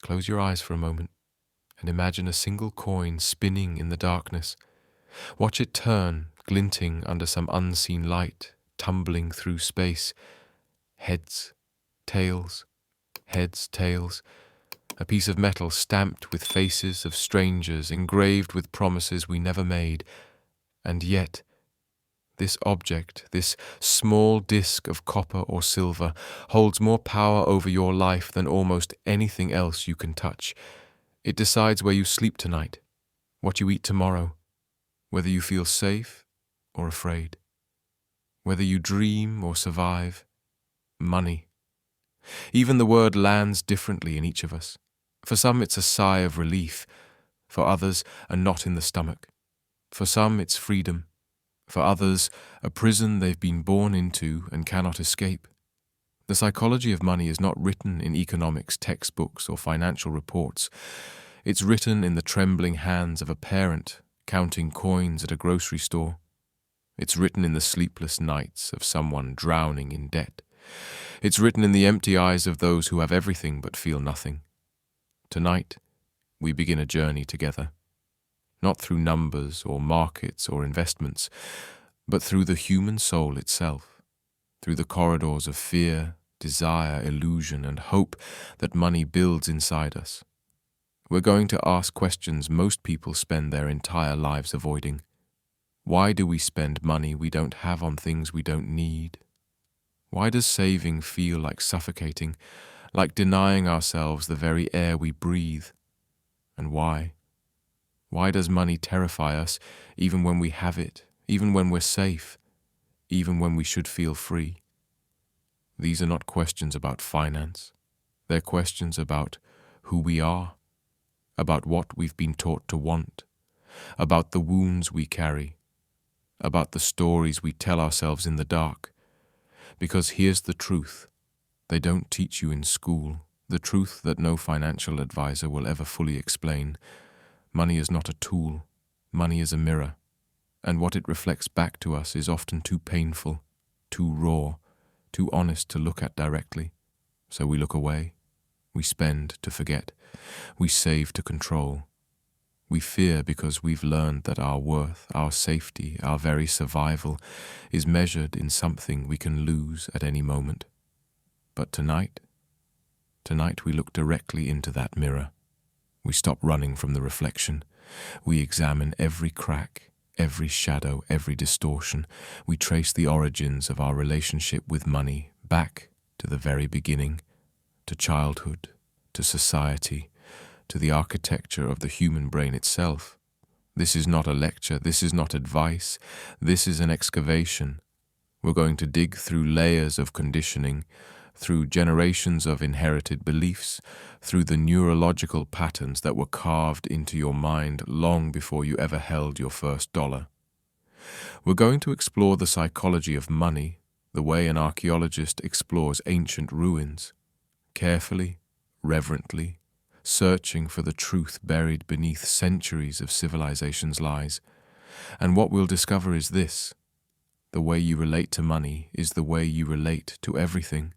Close your eyes for a moment and imagine a single coin spinning in the darkness. Watch it turn, glinting under some unseen light, tumbling through space. Heads, tails, heads, tails. A piece of metal stamped with faces of strangers, engraved with promises we never made. And yet, this object, this small disc of copper or silver, holds more power over your life than almost anything else you can touch. It decides where you sleep tonight, what you eat tomorrow, whether you feel safe or afraid, whether you dream or survive. Money. Even the word lands differently in each of us. For some it's a sigh of relief, for others a knot in the stomach. For some it's freedom, for others a prison they've been born into and cannot escape. The psychology of money is not written in economics textbooks or financial reports. It's written in the trembling hands of a parent counting coins at a grocery store. It's written in the sleepless nights of someone drowning in debt. It's written in the empty eyes of those who have everything but feel nothing. Tonight, we begin a journey together, not through numbers or markets or investments, but through the human soul itself, through the corridors of fear, desire, illusion, and hope that money builds inside us. We're going to ask questions most people spend their entire lives avoiding. Why do we spend money we don't have on things we don't need? Why does saving feel like suffocating, like denying ourselves the very air we breathe? And why? Why does money terrify us even when we have it, even when we're safe, even when we should feel free? These are not questions about finance. They're questions about who we are, about what we've been taught to want, about the wounds we carry, about the stories we tell ourselves in the dark. Because here's the truth. They don't teach you in school, the truth that no financial advisor will ever fully explain. Money is not a tool. Money is a mirror. And what it reflects back to us is often too painful, too raw, too honest to look at directly. So we look away. We spend to forget. We save to control. We fear because we've learned that our worth, our safety, our very survival is measured in something we can lose at any moment. But tonight we look directly into that mirror. We stop running from the reflection. We examine every crack, every shadow, every distortion. We trace the origins of our relationship with money back to the very beginning, to childhood, to society, to the architecture of the human brain itself. This is not a lecture, this is not advice, this is an excavation. We're going to dig through layers of conditioning, through generations of inherited beliefs, through the neurological patterns that were carved into your mind long before you ever held your first dollar. We're going to explore the psychology of money, the way an archaeologist explores ancient ruins, carefully, reverently, searching for the truth buried beneath centuries of civilization's lies. And what we'll discover is this: the way you relate to money is the way you relate to everything.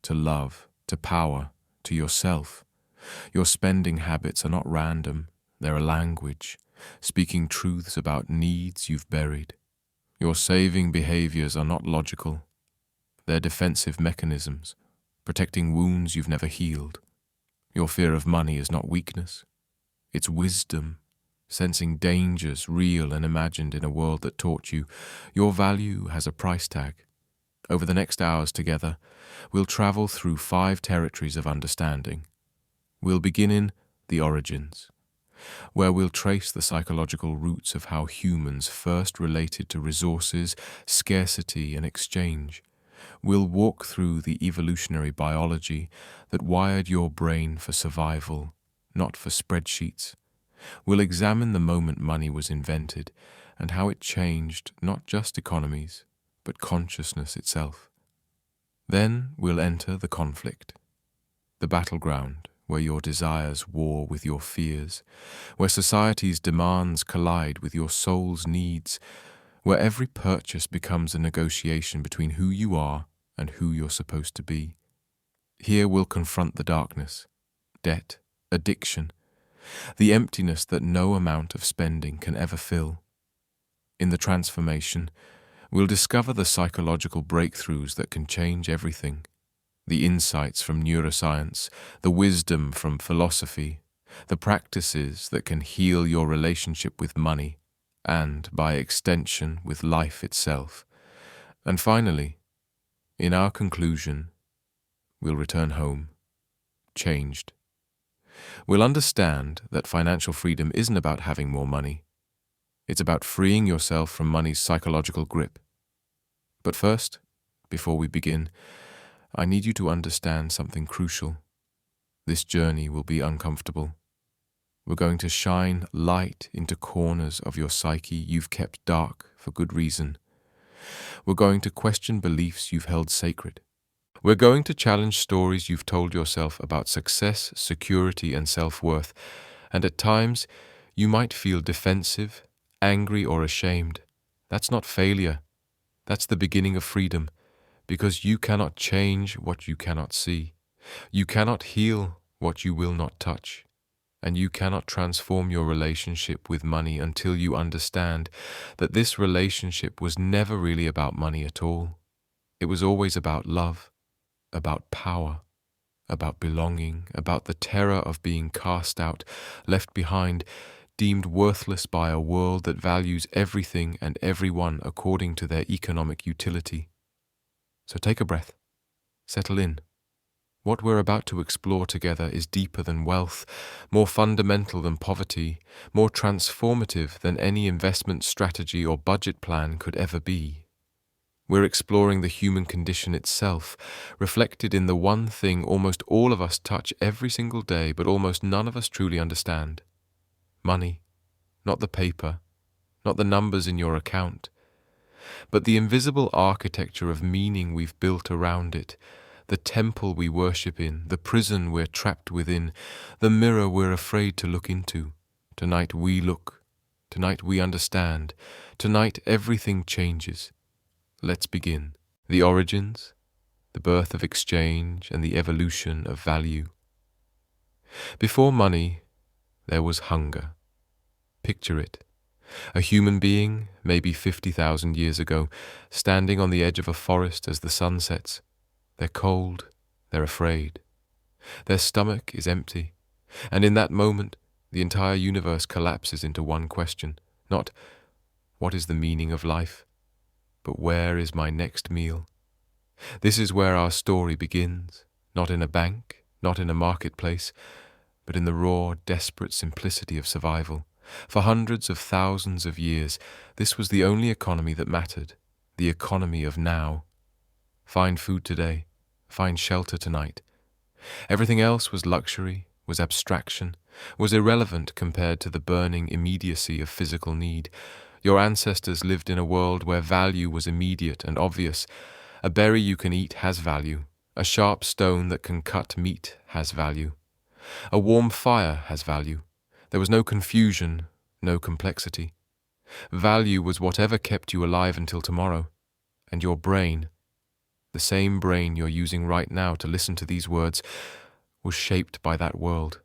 To love, to power, to yourself. Your spending habits are not random, they're a language, speaking truths about needs you've buried. Your saving behaviors are not logical, they're defensive mechanisms, protecting wounds you've never healed. Your fear of money is not weakness, it's wisdom, sensing dangers real and imagined in a world that taught you your value has a price tag. Over the next hours together, we'll travel through 5 territories of understanding. We'll begin in the origins, where we'll trace the psychological roots of how humans first related to resources, scarcity, and exchange. We'll walk through the evolutionary biology that wired your brain for survival, not for spreadsheets. We'll examine the moment money was invented and how it changed not just economies, but consciousness itself. Then we'll enter the conflict, the battleground where your desires war with your fears, where society's demands collide with your soul's needs, where every purchase becomes a negotiation between who you are and who you're supposed to be. Here we'll confront the darkness, debt, addiction, the emptiness that no amount of spending can ever fill. In the transformation, we'll discover the psychological breakthroughs that can change everything, the insights from neuroscience, the wisdom from philosophy, the practices that can heal your relationship with money, and, by extension, with life itself. And finally, in our conclusion, we'll return home, changed. We'll understand that financial freedom isn't about having more money. It's about freeing yourself from money's psychological grip. But first, before we begin, I need you to understand something crucial. This journey will be uncomfortable. We're going to shine light into corners of your psyche you've kept dark for good reason. We're going to question beliefs you've held sacred. We're going to challenge stories you've told yourself about success, security, and self-worth, and at times, you might feel defensive, angry, or ashamed. That's not failure. That's the beginning of freedom, because you cannot change what you cannot see. You cannot heal what you will not touch. And you cannot transform your relationship with money until you understand that this relationship was never really about money at all. It was always about love, about power, about belonging, about the terror of being cast out, left behind, deemed worthless by a world that values everything and everyone according to their economic utility. So take a breath, settle in. What we're about to explore together is deeper than wealth, more fundamental than poverty, more transformative than any investment strategy or budget plan could ever be. We're exploring the human condition itself, reflected in the one thing almost all of us touch every single day, but almost none of us truly understand. Money, not the paper, not the numbers in your account, but the invisible architecture of meaning we've built around it, the temple we worship in, the prison we're trapped within, the mirror we're afraid to look into. Tonight we look. Tonight we understand. Tonight everything changes. Let's begin. The origins, the birth of exchange, and the evolution of value. Before money, there was hunger. Picture it. A human being, maybe 50,000 years ago, standing on the edge of a forest as the sun sets. They're cold, they're afraid. Their stomach is empty, and in that moment, the entire universe collapses into one question. Not, what is the meaning of life? But where is my next meal? This is where our story begins, not in a bank, not in a marketplace, but in the raw, desperate simplicity of survival. For hundreds of thousands of years, this was the only economy that mattered, the economy of now. Find food today, find shelter tonight. Everything else was luxury, was abstraction, was irrelevant compared to the burning immediacy of physical need. Your ancestors lived in a world where value was immediate and obvious. A berry you can eat has value. A sharp stone that can cut meat has value. A warm fire has value. There was no confusion, no complexity. Value was whatever kept you alive until tomorrow. And your brain, the same brain you're using right now to listen to these words, was shaped by that world.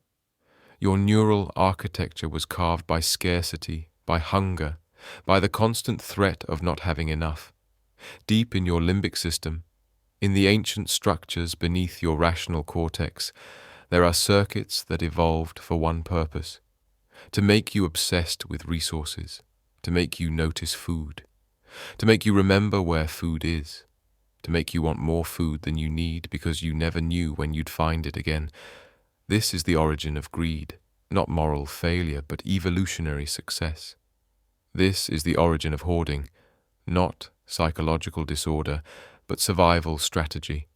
Your neural architecture was carved by scarcity, by hunger, by the constant threat of not having enough. Deep in your limbic system, in the ancient structures beneath your rational cortex, there are circuits that evolved for one purpose: to make you obsessed with resources, to make you notice food, to make you remember where food is, to make you want more food than you need because you never knew when you'd find it again. This is the origin of greed, not moral failure, but evolutionary success. This is the origin of hoarding, not psychological disorder, but survival strategy.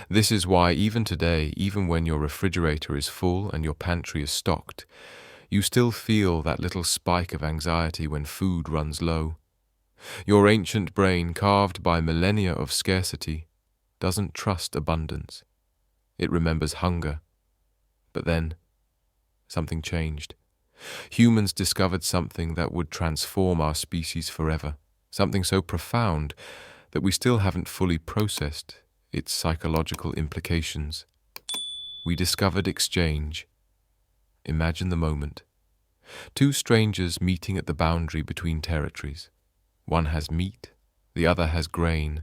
This is why even today, even when your refrigerator is full and your pantry is stocked, you still feel that little spike of anxiety when food runs low. Your ancient brain, carved by millennia of scarcity, doesn't trust abundance. It remembers hunger. But then, something changed. Humans discovered something that would transform our species forever, something so profound that we still haven't fully processed its psychological implications. we discovered exchange. Imagine the moment. Two strangers meeting at the boundary between territories. One has meat, the other has grain,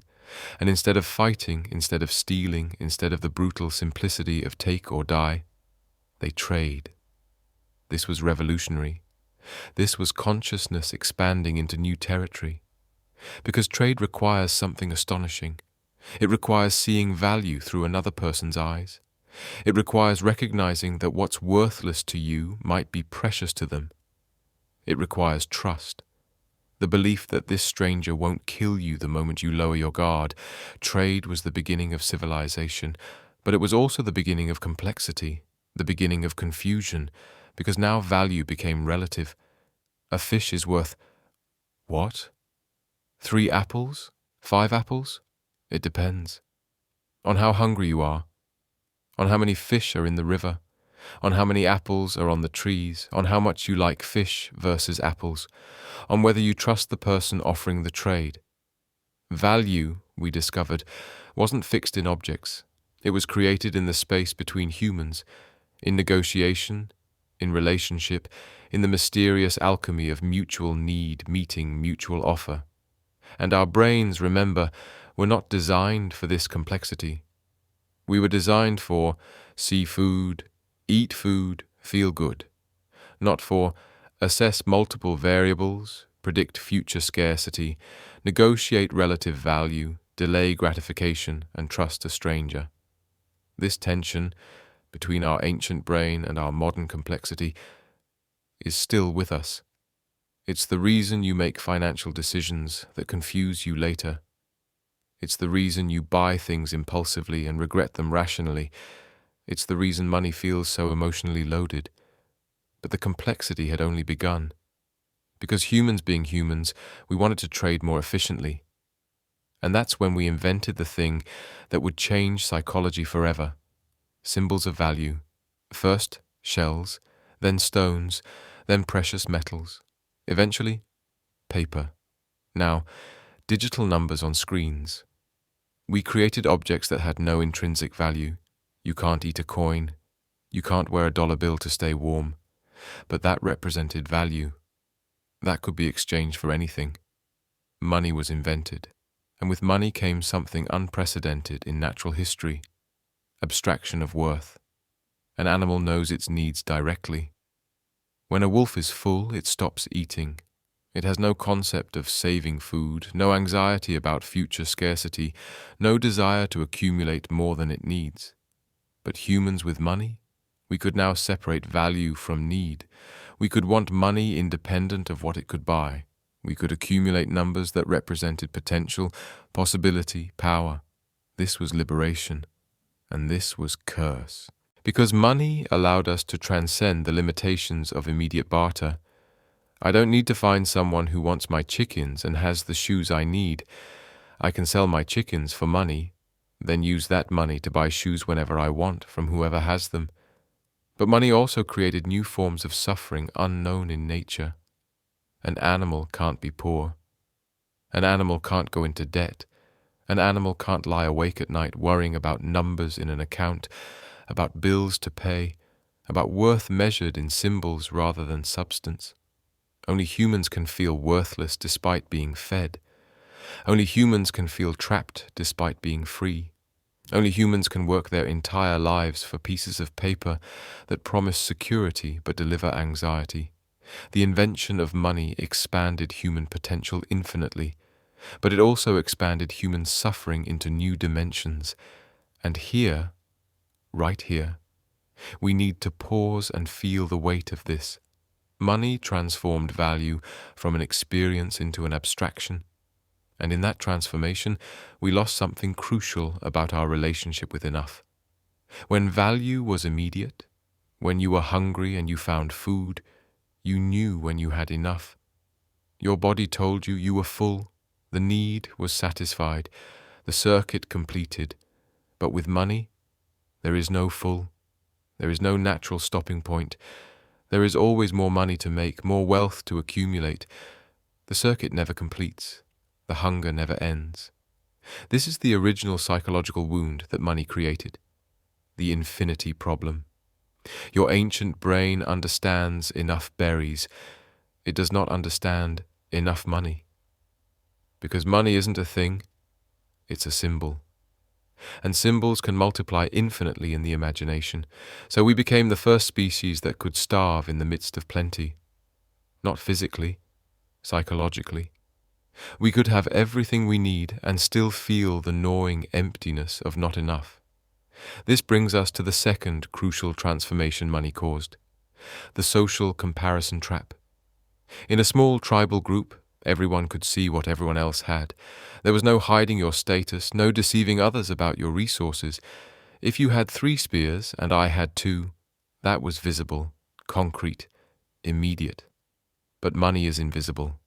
and instead of fighting, instead of stealing, instead of the brutal simplicity of take or die, they trade. This was revolutionary. This was consciousness expanding into new territory. Because trade requires something astonishing. It requires seeing value through another person's eyes. It requires recognizing that what's worthless to you might be precious to them. It requires trust. The belief that this stranger won't kill you the moment you lower your guard. Trade was the beginning of civilization, but it was also the beginning of complexity, the beginning of confusion, because now value became relative. A fish is worth, what? 3 apples? 5 apples? It depends. On how hungry you are, on how many fish are in the river, on how many apples are on the trees, on how much you like fish versus apples, on whether you trust the person offering the trade. Value, we discovered, wasn't fixed in objects. It was created in the space between humans, in negotiation, in relationship, in the mysterious alchemy of mutual need meeting mutual offer. And our brains, remember, were not designed for this complexity. We were designed for see food, eat food, feel good, not for assess multiple variables, predict future scarcity, negotiate relative value, delay gratification, and trust a stranger. This tension between our ancient brain and our modern complexity is still with us. It's the reason you make financial decisions that confuse you later. It's the reason you buy things impulsively and regret them rationally. It's the reason money feels so emotionally loaded. But the complexity had only begun. Because humans being humans, we wanted to trade more efficiently. And that's when we invented the thing that would change psychology forever. Symbols of value. First, shells, then stones, then precious metals. Eventually, paper. Now, digital numbers on screens. We created objects that had no intrinsic value. You can't eat a coin. You can't wear a dollar bill to stay warm. But that represented value. That could be exchanged for anything. Money was invented, and with money came something unprecedented in natural history. Abstraction of worth. An animal knows its needs directly. When a wolf is full, it stops eating. It has no concept of saving food, no anxiety about future scarcity, no desire to accumulate more than it needs. But humans with money? We could now separate value from need. We could want money independent of what it could buy. We could accumulate numbers that represented potential, possibility, power. This was liberation, and this was curse. Because money allowed us to transcend the limitations of immediate barter. I don't need to find someone who wants my chickens and has the shoes I need. I can sell my chickens for money, then use that money to buy shoes whenever I want from whoever has them. But money also created new forms of suffering unknown in nature. An animal can't be poor. An animal can't go into debt. An animal can't lie awake at night worrying about numbers in an account, about bills to pay, about worth measured in symbols rather than substance. Only humans can feel worthless despite being fed. Only humans can feel trapped despite being free. Only humans can work their entire lives for pieces of paper that promise security but deliver anxiety. The invention of money expanded human potential infinitely, but it also expanded human suffering into new dimensions. And here, right here, we need to pause and feel the weight of this. Money transformed value from an experience into an abstraction. And in that transformation, we lost something crucial about our relationship with enough. When value was immediate, when you were hungry and you found food, you knew when you had enough. Your body told you you were full, the need was satisfied, the circuit completed. But with money, there is no full. There is no natural stopping point. There is always more money to make, more wealth to accumulate. The circuit never completes. The hunger never ends. This is the original psychological wound that money created. the infinity problem. Your ancient brain understands enough berries. It does not understand enough money. Because money isn't a thing, it's a symbol. And symbols can multiply infinitely in the imagination. So we became the first species that could starve in the midst of plenty. Not physically, psychologically. We could have everything we need and still feel the gnawing emptiness of not enough. This brings us to the second crucial transformation money caused: the social comparison trap. In a small tribal group, everyone could see what everyone else had. There was no hiding your status, no deceiving others about your resources. If you had 3 spears and I had 2, that was visible, concrete, immediate. But money is invisible.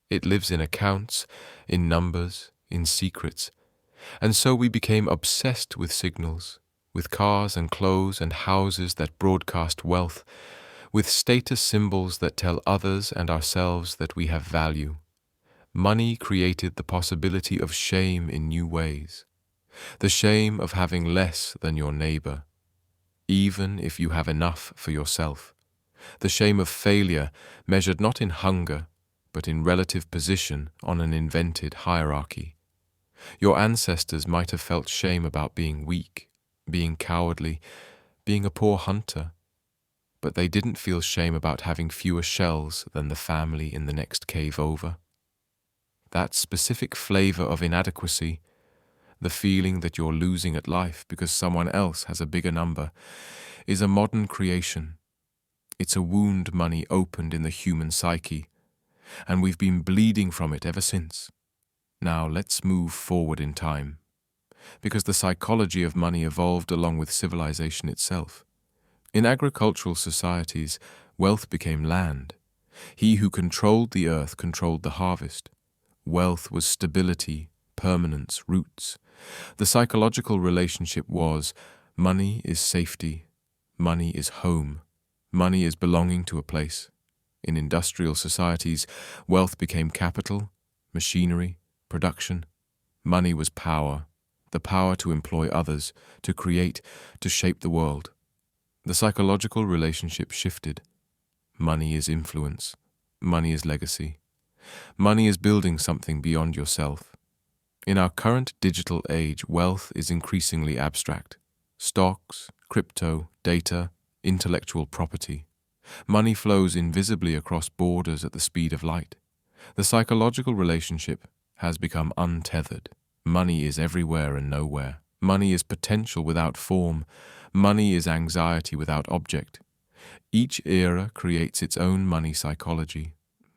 It lives in accounts, in numbers, in secrets. And so we became obsessed with signals, with cars and clothes and houses that broadcast wealth, with status symbols that tell others and ourselves that we have value. Money created the possibility of shame in new ways. The shame of having less than your neighbor, even if you have enough for yourself. The shame of failure, measured not in hunger, but in relative position on an invented hierarchy. Your ancestors might have felt shame about being weak, being cowardly, being a poor hunter, but they didn't feel shame about having fewer shells than the family in the next cave over. That specific flavor of inadequacy, the feeling that you're losing at life because someone else has a bigger number, is a modern creation. It's a wound money opened in the human psyche, and we've been bleeding from it ever since. Now let's move forward in time, because the psychology of money evolved along with civilization itself. In agricultural societies, wealth became land. He who controlled the earth controlled the harvest. Wealth was stability, permanence, roots. The psychological relationship was: money is safety, money is home, money is belonging to a place. In industrial societies, wealth became capital, machinery, production. Money was power, the power to employ others, to create, to shape the world. The psychological relationship shifted. Money is influence. Money is legacy. Money is building something beyond yourself. In our current digital age, wealth is increasingly abstract. Stocks, crypto, data, intellectual property. Money flows invisibly across borders at the speed of light. The psychological relationship has become untethered. Money is everywhere and nowhere. Money is potential without form. Money is anxiety without object. Each era creates its own money psychology.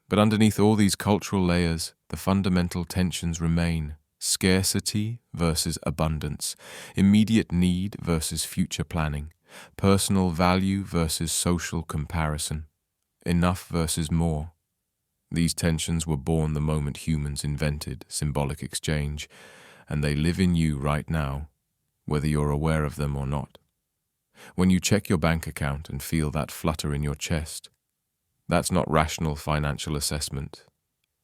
But underneath all these cultural layers, the fundamental tensions remain: scarcity versus abundance, immediate need versus future planning, personal value versus social comparison, enough versus more. These tensions were born the moment humans invented symbolic exchange, and they live in you right now, whether you're aware of them or not. When you check your bank account and feel that flutter in your chest, that's not rational financial assessment.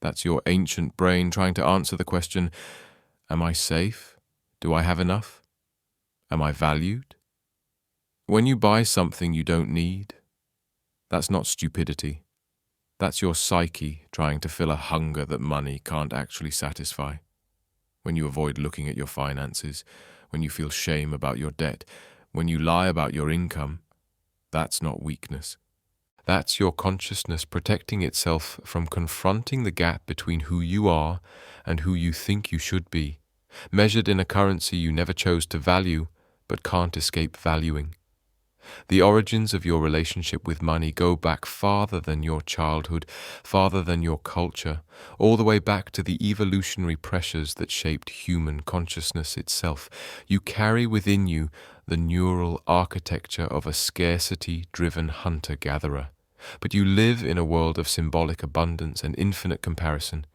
That's your ancient brain trying to answer the question: am I safe? Do I have enough? Am I valued? When you buy something you don't need, that's not stupidity. That's your psyche trying to fill a hunger that money can't actually satisfy. When you avoid looking at your finances, when you feel shame about your debt, when you lie about your income, that's not weakness. That's your consciousness protecting itself from confronting the gap between who you are and who you think you should be, measured in a currency you never chose to value but can't escape valuing. The origins of your relationship with money go back farther than your childhood, farther than your culture, all the way back to the evolutionary pressures that shaped human consciousness itself. You carry within you the neural architecture of a scarcity-driven hunter-gatherer, but you live in a world of symbolic abundance and infinite comparison.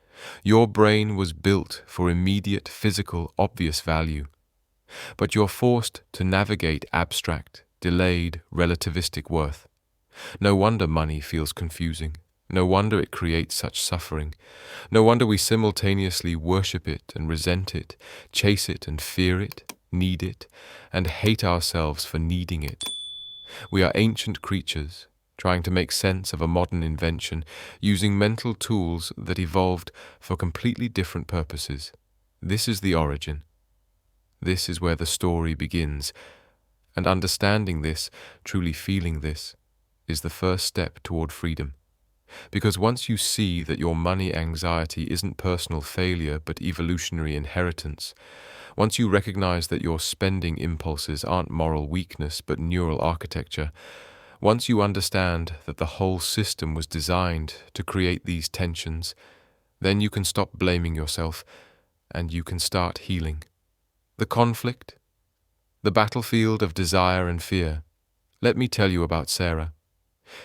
Your brain was built for immediate, physical, obvious value, but you're forced to navigate abstract, delayed, relativistic worth. No wonder money feels confusing. No wonder it creates such suffering. No wonder we simultaneously worship it and resent it, chase it and fear it, need it, and hate ourselves for needing it. We are ancient creatures, trying to make sense of a modern invention, using mental tools that evolved for completely different purposes. This is the origin. This is where the story begins, and understanding this, truly feeling this, is the first step toward freedom. Because once you see that your money anxiety isn't personal failure but evolutionary inheritance, once you recognize that your spending impulses aren't moral weakness but neural architecture, once you understand that the whole system was designed to create these tensions, then you can stop blaming yourself and you can start healing. The conflict, the battlefield of desire and fear. Let me tell you about Sarah.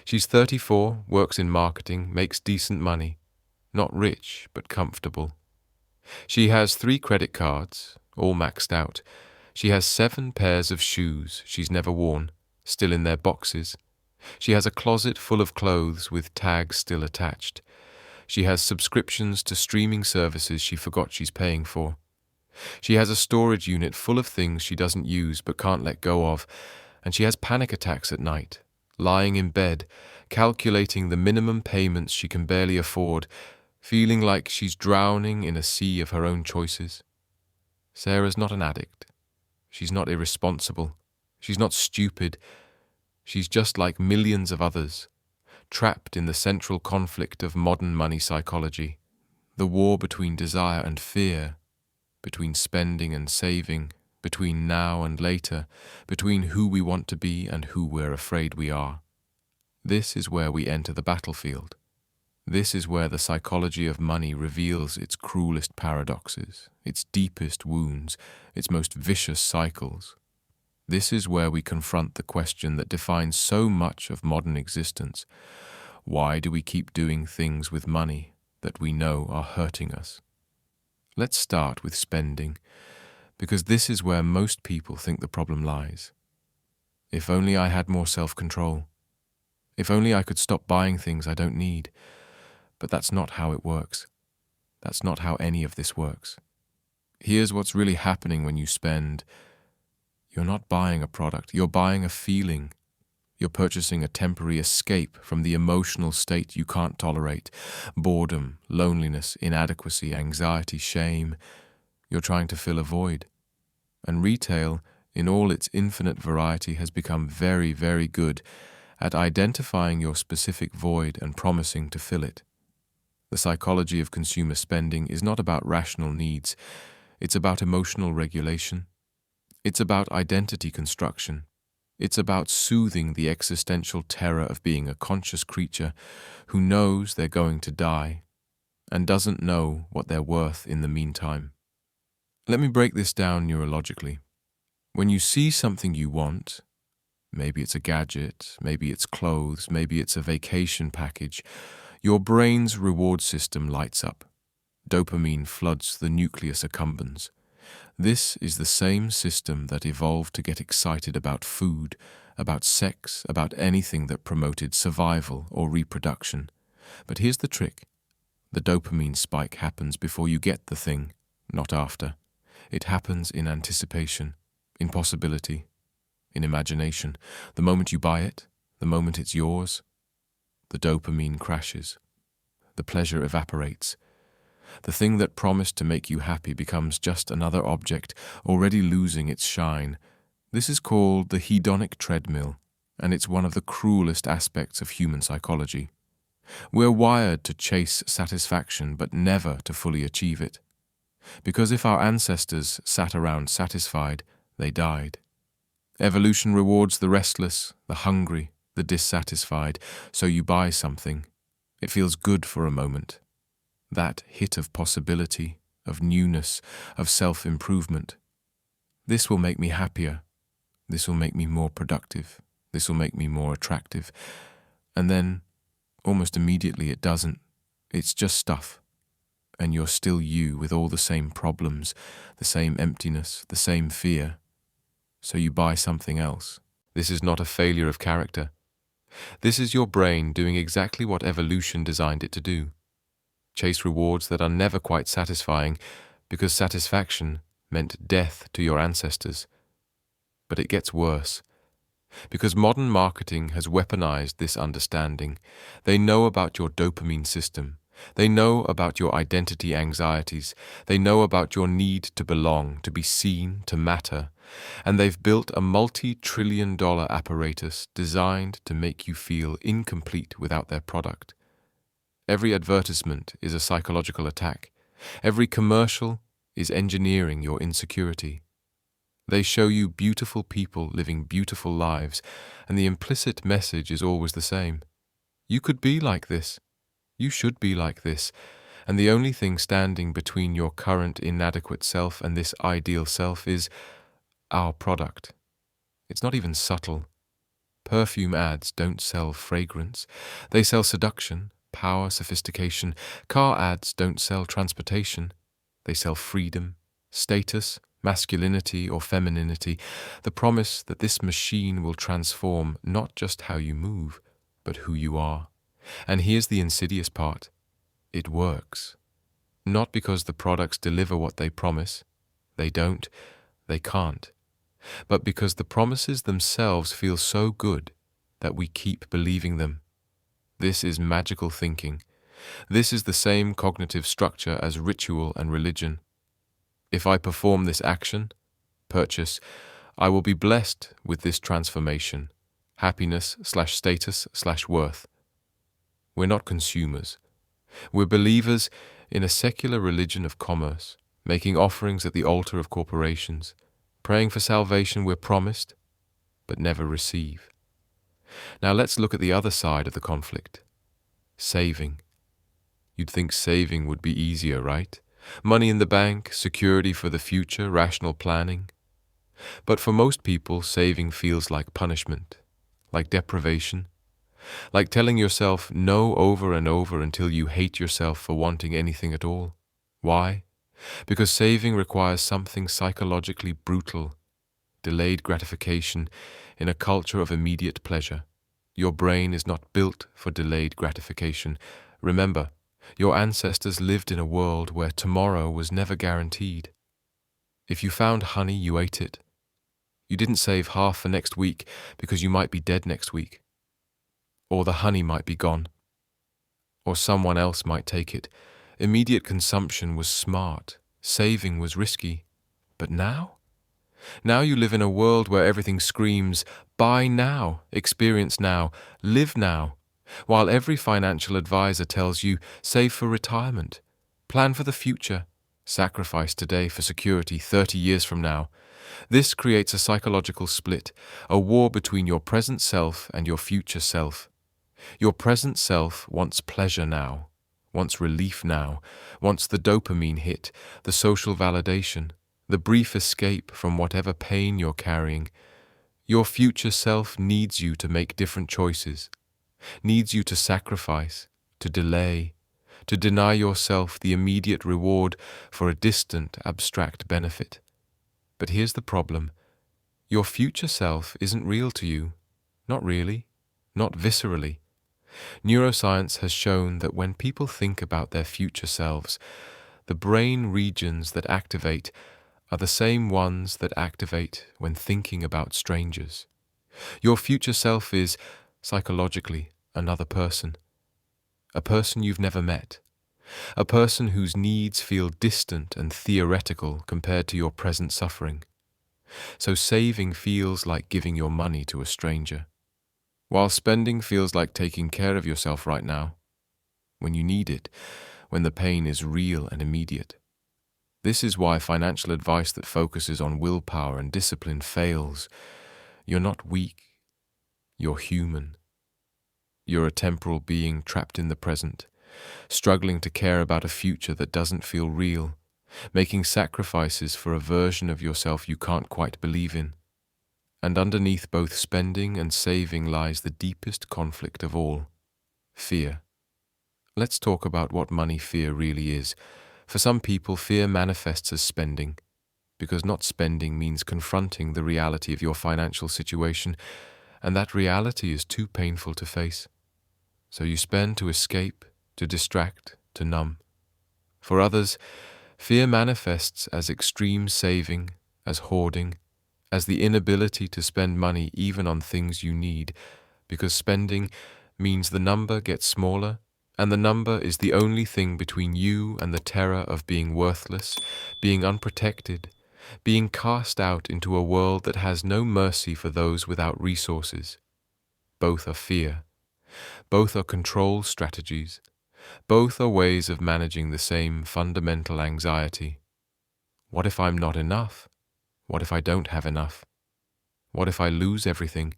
She's 34, works in marketing, makes decent money. Not rich, but comfortable. She has 3 credit cards, all maxed out. She has 7 pairs of shoes she's never worn, still in their boxes. She has a closet full of clothes with tags still attached. She has subscriptions to streaming services she forgot she's paying for. She has a storage unit full of things she doesn't use but can't let go of, and she has panic attacks at night, lying in bed, calculating the minimum payments she can barely afford, feeling like she's drowning in a sea of her own choices. Sarah's not an addict. She's not irresponsible. She's not stupid. She's just like millions of others, trapped in the central conflict of modern money psychology, the war between desire and fear, between spending and saving, between now and later, between who we want to be and who we're afraid we are. This is where we enter the battlefield. This is where the psychology of money reveals its cruelest paradoxes, its deepest wounds, its most vicious cycles. This is where we confront the question that defines so much of modern existence. Why do we keep doing things with money that we know are hurting us? Let's start with spending, because this is where most people think the problem lies. If only I had more self-control. If only I could stop buying things I don't need. But that's not how it works. That's not how any of this works. Here's what's really happening when you spend. You're not buying a product, you're buying a feeling. You're purchasing a temporary escape from the emotional state you can't tolerate. Boredom, loneliness, inadequacy, anxiety, shame. You're trying to fill a void. And retail, in all its infinite variety, has become very, very good at identifying your specific void and promising to fill it. The psychology of consumer spending is not about rational needs. It's about emotional regulation. It's about identity construction. It's about soothing the existential terror of being a conscious creature who knows they're going to die and doesn't know what they're worth in the meantime. Let me break this down neurologically. When you see something you want, maybe it's a gadget, maybe it's clothes, maybe it's a vacation package, your brain's reward system lights up. Dopamine floods the nucleus accumbens. This is the same system that evolved to get excited about food, about sex, about anything that promoted survival or reproduction. But here's the trick. The dopamine spike happens before you get the thing, not after. It happens in anticipation, in possibility, in imagination. The moment you buy it, the moment it's yours, the dopamine crashes. The pleasure evaporates. The thing that promised to make you happy becomes just another object, already losing its shine. This is called the hedonic treadmill, and it's one of the cruelest aspects of human psychology. We're wired to chase satisfaction, but never to fully achieve it. Because if our ancestors sat around satisfied, they died. Evolution rewards the restless, the hungry, the dissatisfied, so you buy something. It feels good for a moment. That hit of possibility, of newness, of self-improvement. This will make me happier. This will make me more productive. This will make me more attractive. And then, almost immediately, it doesn't. It's just stuff. And you're still you with all the same problems, the same emptiness, the same fear. So you buy something else. This is not a failure of character. This is your brain doing exactly what evolution designed it to do. Chase rewards that are never quite satisfying, because satisfaction meant death to your ancestors. But it gets worse. Because modern marketing has weaponized this understanding. They know about your dopamine system. They know about your identity anxieties. They know about your need to belong, to be seen, to matter. And they've built a multi-trillion-dollar apparatus designed to make you feel incomplete without their product. Every advertisement is a psychological attack. Every commercial is engineering your insecurity. They show you beautiful people living beautiful lives, and the implicit message is always the same. You could be like this. You should be like this. And the only thing standing between your current inadequate self and this ideal self is our product. It's not even subtle. Perfume ads don't sell fragrance. They sell seduction, power, sophistication. Car ads don't sell transportation. They sell freedom, status, masculinity or femininity, the promise that this machine will transform not just how you move, but who you are. And here's the insidious part. It works. Not because the products deliver what they promise. They don't. They can't. But because the promises themselves feel so good that we keep believing them. This is magical thinking. This is the same cognitive structure as ritual and religion. If I perform this action, purchase, I will be blessed with this transformation, happiness/status/worth. We're not consumers. We're believers in a secular religion of commerce, making offerings at the altar of corporations, praying for salvation we're promised, but never receive. Now let's look at the other side of the conflict. Saving. You'd think saving would be easier, right? Money in the bank, security for the future, rational planning. But for most people, saving feels like punishment, like deprivation, like telling yourself no over and over until you hate yourself for wanting anything at all. Why? Because saving requires something psychologically brutal, delayed gratification in a culture of immediate pleasure. Your brain is not built for delayed gratification. Remember, your ancestors lived in a world where tomorrow was never guaranteed. If you found honey, you ate it. You didn't save half for next week because you might be dead next week. Or the honey might be gone. Or someone else might take it. Immediate consumption was smart. Saving was risky. But now? Now you live in a world where everything screams, buy now, experience now, live now. While every financial advisor tells you, save for retirement, plan for the future, sacrifice today for security 30 years from now. This creates a psychological split, a war between your present self and your future self. Your present self wants pleasure now, wants relief now, wants the dopamine hit, the social validation, the brief escape from whatever pain you're carrying. Your future self needs you to make different choices, needs you to sacrifice, to delay, to deny yourself the immediate reward for a distant, abstract benefit. But here's the problem. Your future self isn't real to you. Not really. Not viscerally. Neuroscience has shown that when people think about their future selves, the brain regions that activate are the same ones that activate when thinking about strangers. Your future self is, psychologically, another person. A person you've never met. A person whose needs feel distant and theoretical compared to your present suffering. So saving feels like giving your money to a stranger, while spending feels like taking care of yourself right now, when you need it, when the pain is real and immediate. This is why financial advice that focuses on willpower and discipline fails. You're not weak. You're human. You're a temporal being trapped in the present, struggling to care about a future that doesn't feel real, making sacrifices for a version of yourself you can't quite believe in. And underneath both spending and saving lies the deepest conflict of all, fear. Let's talk about what money fear really is. For some people, fear manifests as spending, because not spending means confronting the reality of your financial situation, and that reality is too painful to face. So you spend to escape, to distract, to numb. For others, Fear manifests as extreme saving, as hoarding, as the inability to spend money even on things you need, because spending means the number gets smaller, and the number is the only thing between you and the terror of being worthless, being unprotected, being cast out into a world that has no mercy for those without resources. Both are fear. Both are control strategies. Both are ways of managing the same fundamental anxiety. What if I'm not enough? What if I don't have enough? What if I lose everything?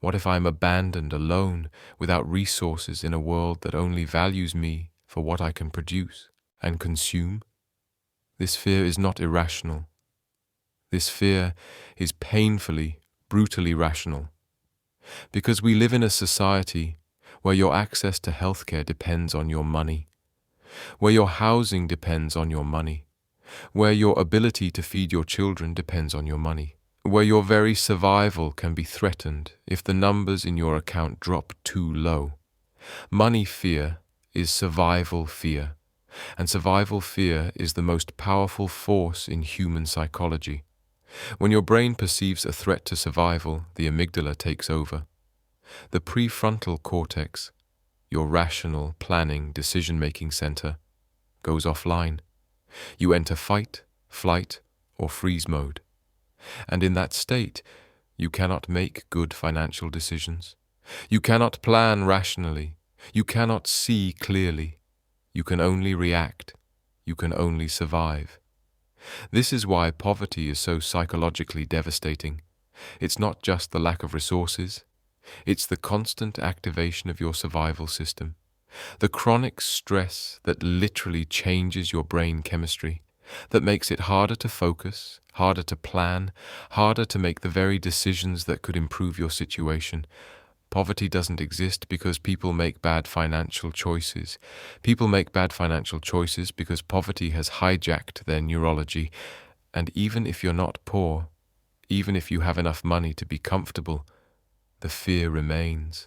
What if I'm abandoned, alone, without resources in a world that only values me for what I can produce and consume? This fear is not irrational. This fear is painfully, brutally rational. Because we live in a society where your access to healthcare depends on your money, where your housing depends on your money, where your ability to feed your children depends on your money, where your very survival can be threatened if the numbers in your account drop too low. Money fear is survival fear, and survival fear is the most powerful force in human psychology. When your brain perceives a threat to survival, the amygdala takes over. The prefrontal cortex, your rational, planning, decision-making center, goes offline. You enter fight, flight, or freeze mode. And in that state, you cannot make good financial decisions. You cannot plan rationally. You cannot see clearly. You can only react. You can only survive. This is why poverty is so psychologically devastating. It's not just the lack of resources. It's the constant activation of your survival system. The chronic stress that literally changes your brain chemistry, that makes it harder to focus, harder to plan, harder to make the very decisions that could improve your situation. Poverty doesn't exist because people make bad financial choices. People make bad financial choices because poverty has hijacked their neurology. And even if you're not poor, even if you have enough money to be comfortable, the fear remains.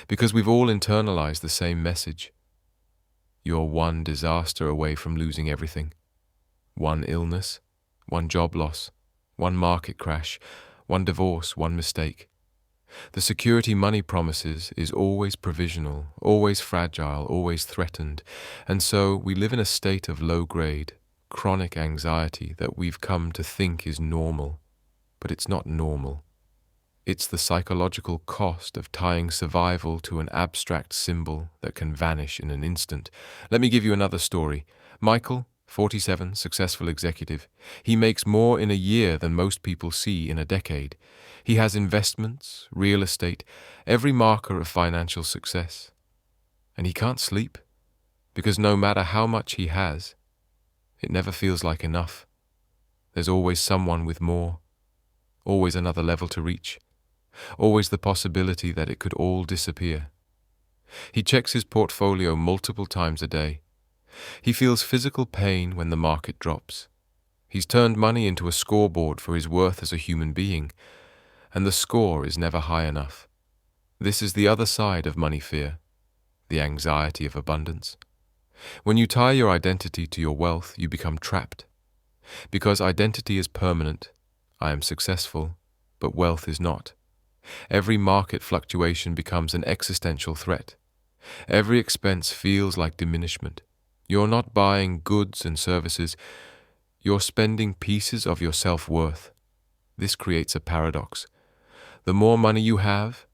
Because we've all internalized the same message. You're one disaster away from losing everything. One illness, one job loss, one market crash, one divorce, one mistake. The security money promises is always provisional, always fragile, always threatened, and so we live in a state of low-grade, chronic anxiety that we've come to think is normal, but it's not normal. It's the psychological cost of tying survival to an abstract symbol that can vanish in an instant. Let me give you another story. Michael, 47, successful executive. He makes more in a year than most people see in a decade. He has investments, real estate, every marker of financial success. And he can't sleep, because no matter how much he has, it never feels like enough. There's always someone with more, always another level to reach, always the possibility that it could all disappear. He checks his portfolio multiple times a day. He feels physical pain when the market drops. He's turned money into a scoreboard for his worth as a human being, and the score is never high enough. This is the other side of money fear, the anxiety of abundance. When you tie your identity to your wealth, you become trapped. Because identity is permanent, I am successful, but wealth is not. Every market fluctuation becomes an existential threat. Every expense feels like diminishment. You're not buying goods and services, you're spending pieces of your self-worth. This creates a paradox. The more money you have,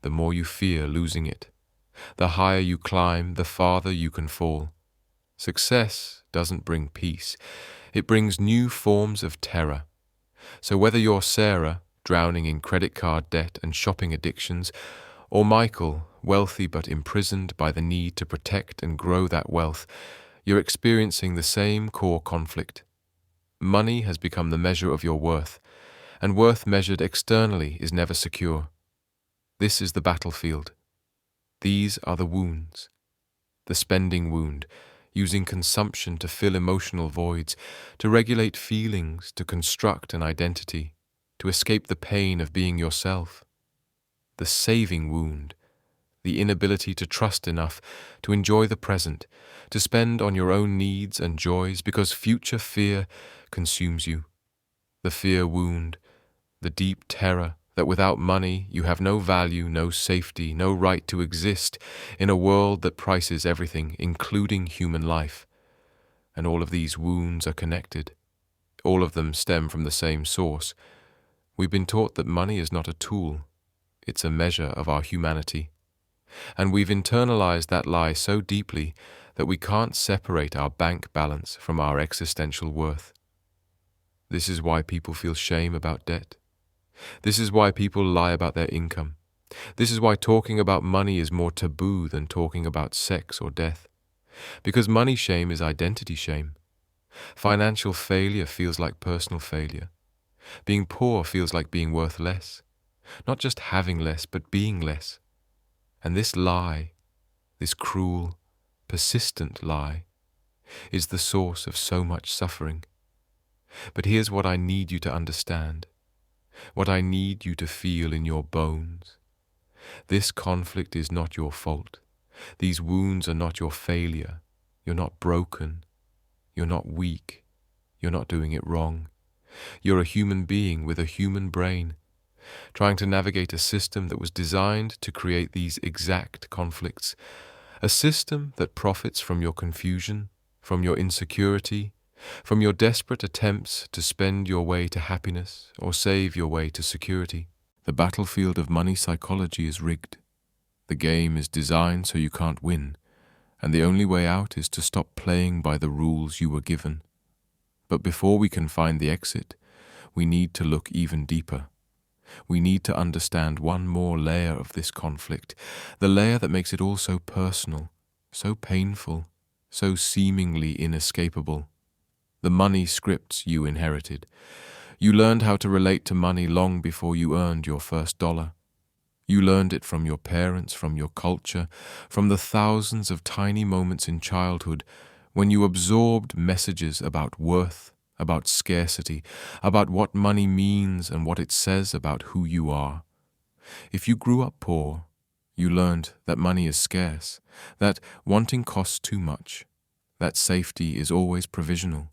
the more you fear losing it. The higher you climb, the farther you can fall. Success doesn't bring peace. It brings new forms of terror. So whether you're Sarah, drowning in credit card debt and shopping addictions, or Michael, wealthy but imprisoned by the need to protect and grow that wealth, you're experiencing the same core conflict. Money has become the measure of your worth, and worth measured externally is never secure. This is the battlefield. These are the wounds. The spending wound, using consumption to fill emotional voids, to regulate feelings, to construct an identity, to escape the pain of being yourself. The saving wound, the inability to trust enough to enjoy the present, to spend on your own needs and joys because future fear consumes you. The fear wound, the deep terror that without money you have no value, no safety, no right to exist in a world that prices everything, including human life. And all of these wounds are connected. All of them stem from the same source. We've been taught that money is not a tool, it's a measure of our humanity. And we've internalized that lie so deeply that we can't separate our bank balance from our existential worth. This is why people feel shame about debt. This is why people lie about their income. This is why talking about money is more taboo than talking about sex or death. Because money shame is identity shame. Financial failure feels like personal failure. Being poor feels like being worth less. Not just having less, but being less. And this lie, this cruel, persistent lie, is the source of so much suffering. But here's what I need you to understand, what I need you to feel in your bones. This conflict is not your fault. These wounds are not your failure. You're not broken. You're not weak. You're not doing it wrong. You're a human being with a human brain, trying to navigate a system that was designed to create these exact conflicts, a system that profits from your confusion, from your insecurity, from your desperate attempts to spend your way to happiness or save your way to security. The battlefield of money psychology is rigged. The game is designed so you can't win, and the only way out is to stop playing by the rules you were given. But before we can find the exit, we need to look even deeper. We need to understand one more layer of this conflict, the layer that makes it all so personal, so painful, so seemingly inescapable. The money scripts you inherited. You learned how to relate to money long before you earned your first dollar. You learned it from your parents, from your culture, from the thousands of tiny moments in childhood when you absorbed messages about worth, about scarcity, about what money means and what it says about who you are. If you grew up poor, you learned that money is scarce, that wanting costs too much, that safety is always provisional.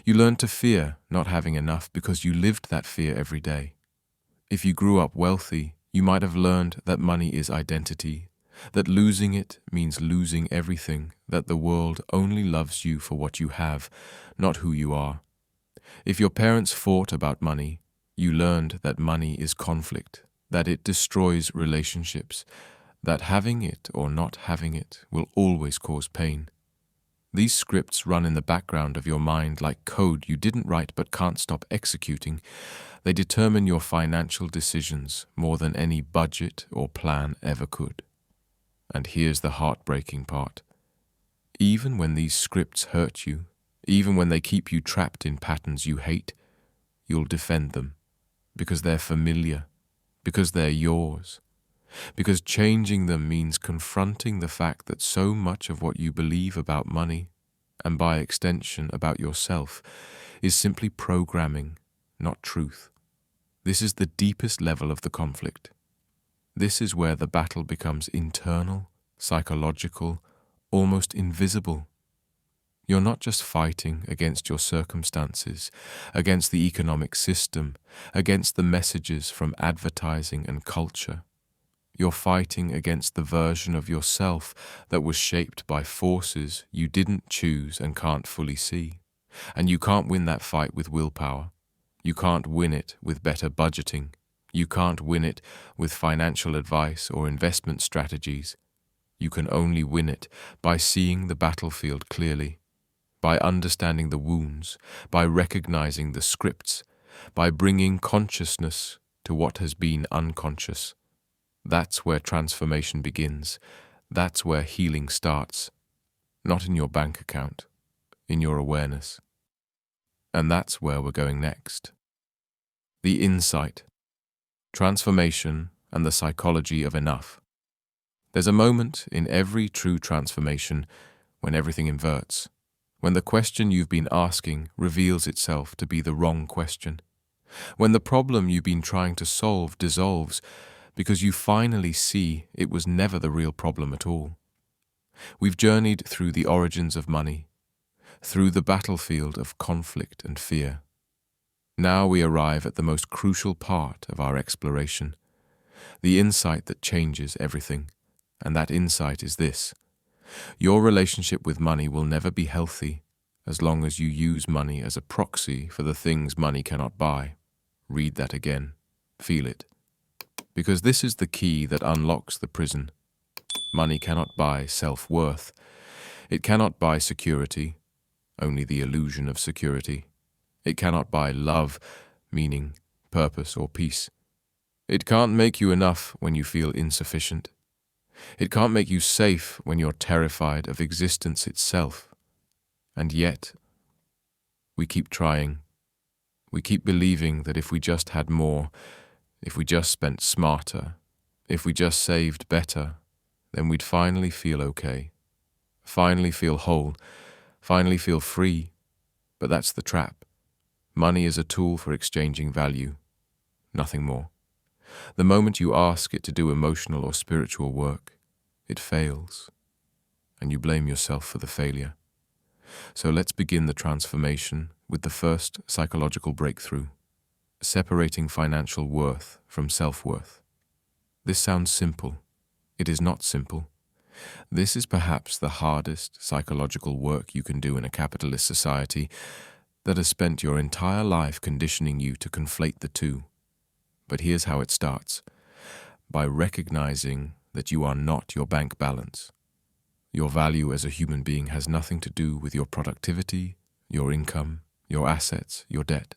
You learned to fear not having enough because you lived that fear every day. If you grew up wealthy, you might have learned that money is identity, that losing it means losing everything, that the world only loves you for what you have, not who you are. If your parents fought about money, you learned that money is conflict, that it destroys relationships, that having it or not having it will always cause pain. These scripts run in the background of your mind like code you didn't write but can't stop executing. They determine your financial decisions more than any budget or plan ever could. And here's the heartbreaking part. Even when these scripts hurt you, even when they keep you trapped in patterns you hate, you'll defend them because they're familiar, because they're yours. Because changing them means confronting the fact that so much of what you believe about money, and by extension about yourself, is simply programming, not truth. This is the deepest level of the conflict. This is where the battle becomes internal, psychological, almost invisible. You're not just fighting against your circumstances, against the economic system, against the messages from advertising and culture. You're fighting against the version of yourself that was shaped by forces you didn't choose and can't fully see. And you can't win that fight with willpower. You can't win it with better budgeting. You can't win it with financial advice or investment strategies. You can only win it by seeing the battlefield clearly, by understanding the wounds, by recognizing the scripts, by bringing consciousness to what has been unconscious. That's where transformation begins. That's where healing starts. Not in your bank account, in your awareness. And that's where we're going next. The insight, transformation, and the psychology of enough. There's a moment in every true transformation when everything inverts, when the question you've been asking reveals itself to be the wrong question, when the problem you've been trying to solve dissolves because you finally see it was never the real problem at all. We've journeyed through the origins of money, through the battlefield of conflict and fear. Now we arrive at the most crucial part of our exploration, the insight that changes everything, and that insight is this: your relationship with money will never be healthy as long as you use money as a proxy for the things money cannot buy. Read that again. Feel it. Because this is the key that unlocks the prison. Money cannot buy self-worth. It cannot buy security, only the illusion of security. It cannot buy love, meaning, purpose, or peace. It can't make you enough when you feel insufficient. It can't make you safe when you're terrified of existence itself. And yet, we keep trying. We keep believing that if we just had more, if we just spent smarter, if we just saved better, then we'd finally feel okay, finally feel whole, finally feel free. But that's the trap. Money is a tool for exchanging value, nothing more. The moment you ask it to do emotional or spiritual work, it fails, and you blame yourself for the failure. So let's begin the transformation with the first psychological breakthrough: separating financial worth from self-worth. This sounds simple. It is not simple. This is perhaps the hardest psychological work you can do in a capitalist society that has spent your entire life conditioning you to conflate the two. But here's how it starts: by recognizing that you are not your bank balance. Your value as a human being has nothing to do with your productivity, your income, your assets, your debt.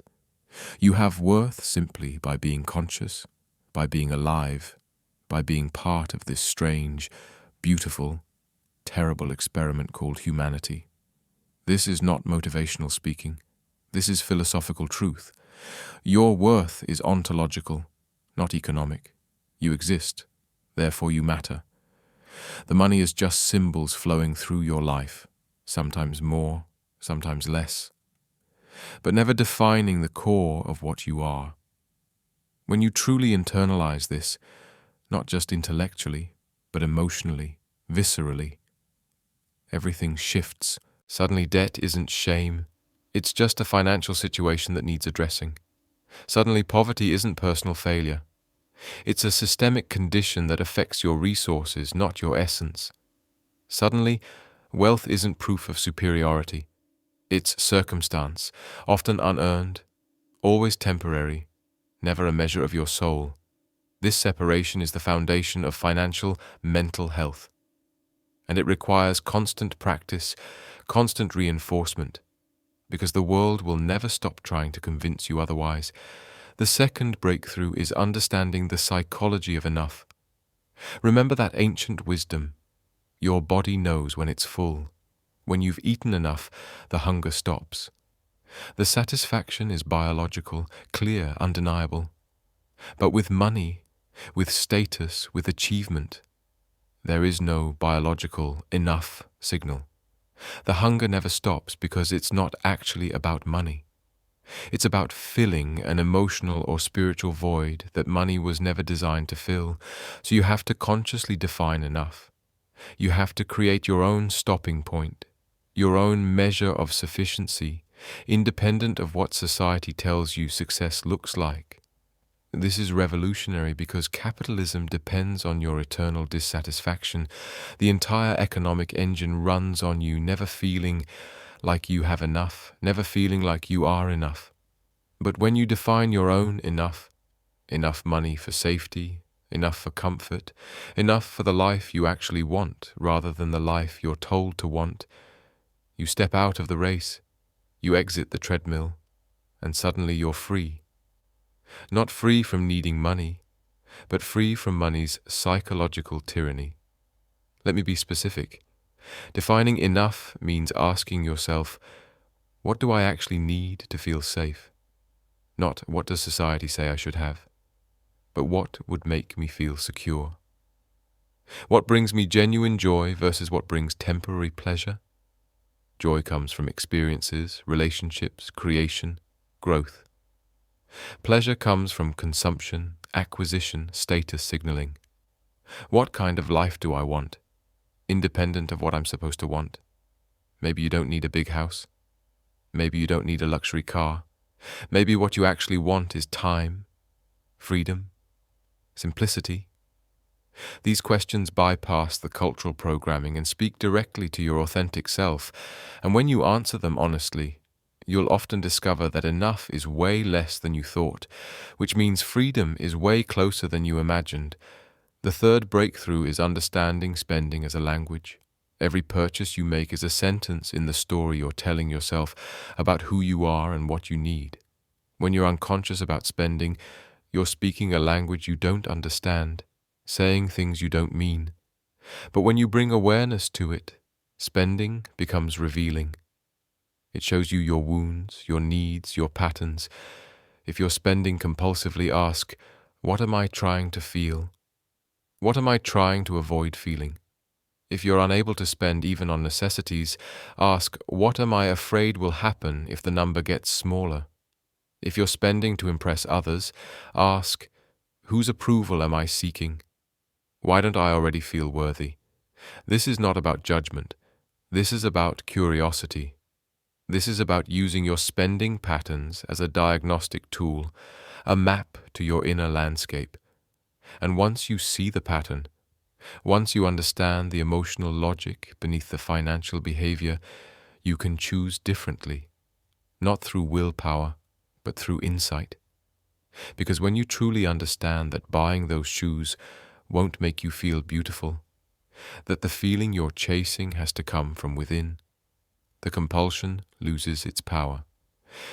You have worth simply by being conscious, by being alive, by being part of this strange, beautiful, terrible experiment called humanity. This is not motivational speaking. This is philosophical truth. Your worth is ontological, not economic. You exist, therefore you matter. The money is just symbols flowing through your life, sometimes more, sometimes less, but never defining the core of what you are. When you truly internalize this, not just intellectually, but emotionally, viscerally, everything shifts. Suddenly debt isn't shame, it's just a financial situation that needs addressing. Suddenly poverty isn't personal failure. It's a systemic condition that affects your resources, not your essence. Suddenly, wealth isn't proof of superiority. It's circumstance, often unearned, always temporary, never a measure of your soul. This separation is the foundation of financial, mental health. And it requires constant practice, constant reinforcement, because the world will never stop trying to convince you otherwise. The second breakthrough is understanding the psychology of enough. Remember that ancient wisdom. Your body knows when it's full. When you've eaten enough, the hunger stops. The satisfaction is biological, clear, undeniable. But with money, with status, with achievement, there is no biological enough signal. The hunger never stops because it's not actually about money. It's about filling an emotional or spiritual void that money was never designed to fill. So you have to consciously define enough. You have to create your own stopping point, your own measure of sufficiency, independent of what society tells you success looks like. This is revolutionary because capitalism depends on your eternal dissatisfaction. The entire economic engine runs on you never feeling like you have enough, never feeling like you are enough. But when you define your own enough, enough money for safety, enough for comfort, enough for the life you actually want rather than the life you're told to want, you step out of the race, you exit the treadmill, and suddenly you're free. Not free from needing money, but free from money's psychological tyranny. Let me be specific. Defining enough means asking yourself, what do I actually need to feel safe? Not what does society say I should have, but what would make me feel secure? What brings me genuine joy versus what brings temporary pleasure? Joy comes from experiences, relationships, creation, growth. Pleasure comes from consumption, acquisition status signaling. What kind of life do I want? Independent of what I'm supposed to want. Maybe you don't need a big house. Maybe you don't need a luxury car. Maybe what you actually want is time, freedom, simplicity. These questions bypass the cultural programming and speak directly to your authentic self, and when you answer them honestly, you'll often discover that enough is way less than you thought, which means freedom is way closer than you imagined. The third breakthrough is understanding spending as a language. Every purchase you make is a sentence in the story you're telling yourself about who you are and what you need. When you're unconscious about spending, you're speaking a language you don't understand, saying things you don't mean. But when you bring awareness to it, spending becomes revealing. It shows you your wounds, your needs, your patterns. If you're spending compulsively, ask, what am I trying to feel? What am I trying to avoid feeling? If you're unable to spend even on necessities, ask, what am I afraid will happen if the number gets smaller? If you're spending to impress others, ask, whose approval am I seeking? Why don't I already feel worthy? This is not about judgment. This is about curiosity. This is about using your spending patterns as a diagnostic tool, a map to your inner landscape. And once you see the pattern, once you understand the emotional logic beneath the financial behavior, you can choose differently, not through willpower, but through insight. Because when you truly understand that buying those shoes won't make you feel beautiful, that the feeling you're chasing has to come from within, the compulsion loses its power.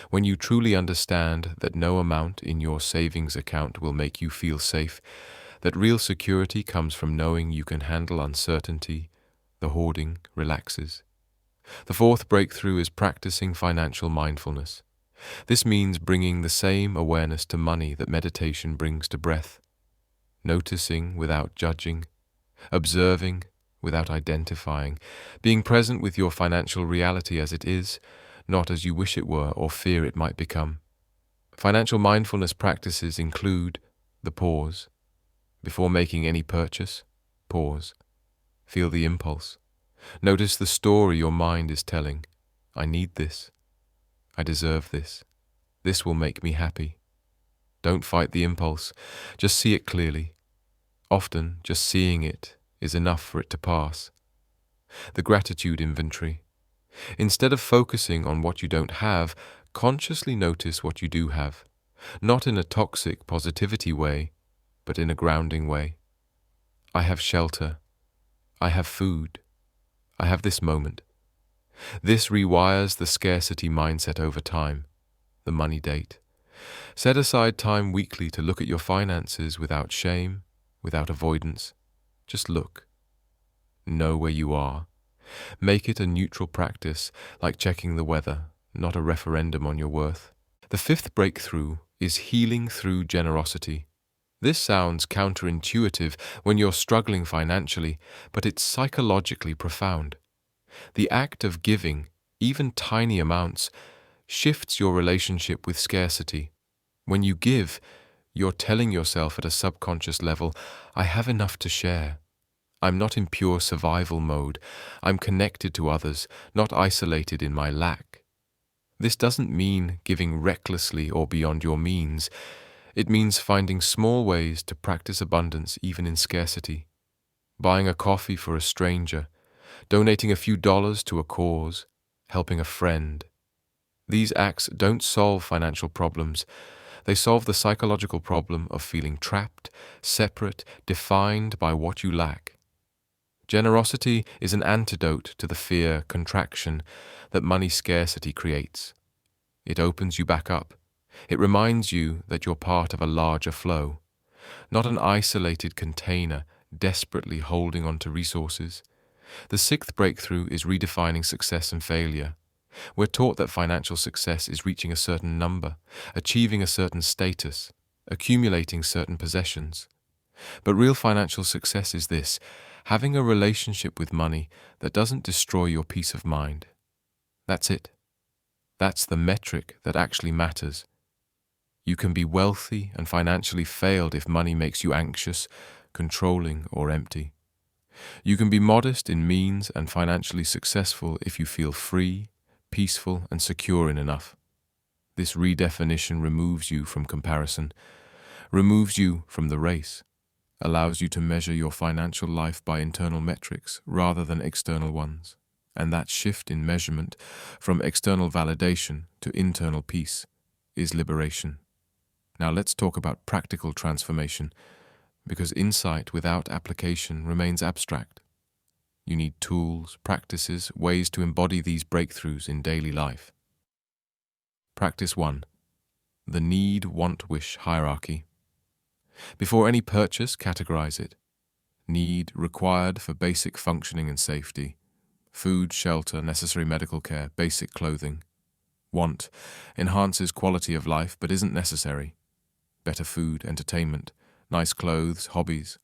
When you truly understand that no amount in your savings account will make you feel safe, that real security comes from knowing you can handle uncertainty, the hoarding relaxes. The fourth breakthrough is practicing financial mindfulness. This means bringing the same awareness to money that meditation brings to breath, noticing without judging, observing without identifying, being present with your financial reality as it is, not as you wish it were or fear it might become. Financial mindfulness practices include the pause. Before making any purchase, pause. Feel the impulse. Notice the story your mind is telling. I need this. I deserve this. This will make me happy. Don't fight the impulse. Just see it clearly. Often, just seeing it is enough for it to pass. The gratitude inventory. Instead of focusing on what you don't have, consciously notice what you do have. Not in a toxic positivity way, but in a grounding way. I have shelter. I have food. I have this moment. This rewires the scarcity mindset over time, the money date. Set aside time weekly to look at your finances without shame, without avoidance. Just look. Know where you are. Make it a neutral practice, like checking the weather, not a referendum on your worth. The fifth breakthrough is healing through generosity. This sounds counterintuitive when you're struggling financially, but it's psychologically profound. The act of giving, even tiny amounts, shifts your relationship with scarcity. When you give, you're telling yourself at a subconscious level, I have enough to share. I'm not in pure survival mode. I'm connected to others, not isolated in my lack. This doesn't mean giving recklessly or beyond your means. It means finding small ways to practice abundance even in scarcity. Buying a coffee for a stranger, donating a few dollars to a cause, helping a friend. These acts don't solve financial problems. They solve the psychological problem of feeling trapped, separate, defined by what you lack. Generosity is an antidote to the fear contraction that money scarcity creates. It opens you back up. It reminds you that you're part of a larger flow, not an isolated container desperately holding on to resources. The sixth breakthrough is redefining success and failure. We're taught that financial success is reaching a certain number, achieving a certain status, accumulating certain possessions. But real financial success is this: having a relationship with money that doesn't destroy your peace of mind. That's it. That's the metric that actually matters. You can be wealthy and financially failed if money makes you anxious, controlling, or empty. You can be modest in means and financially successful if you feel free, peaceful, and secure in enough. This redefinition removes you from comparison, removes you from the race, allows you to measure your financial life by internal metrics rather than external ones. And that shift in measurement from external validation to internal peace is liberation. Now let's talk about practical transformation, because insight without application remains abstract. You need tools, practices, ways to embody these breakthroughs in daily life. Practice 1. The need-want-wish hierarchy. Before any purchase, categorize it. Need, required for basic functioning and safety. Food, shelter, necessary medical care, basic clothing. Want, enhances quality of life but isn't necessary. Better food, entertainment, nice clothes, hobbies.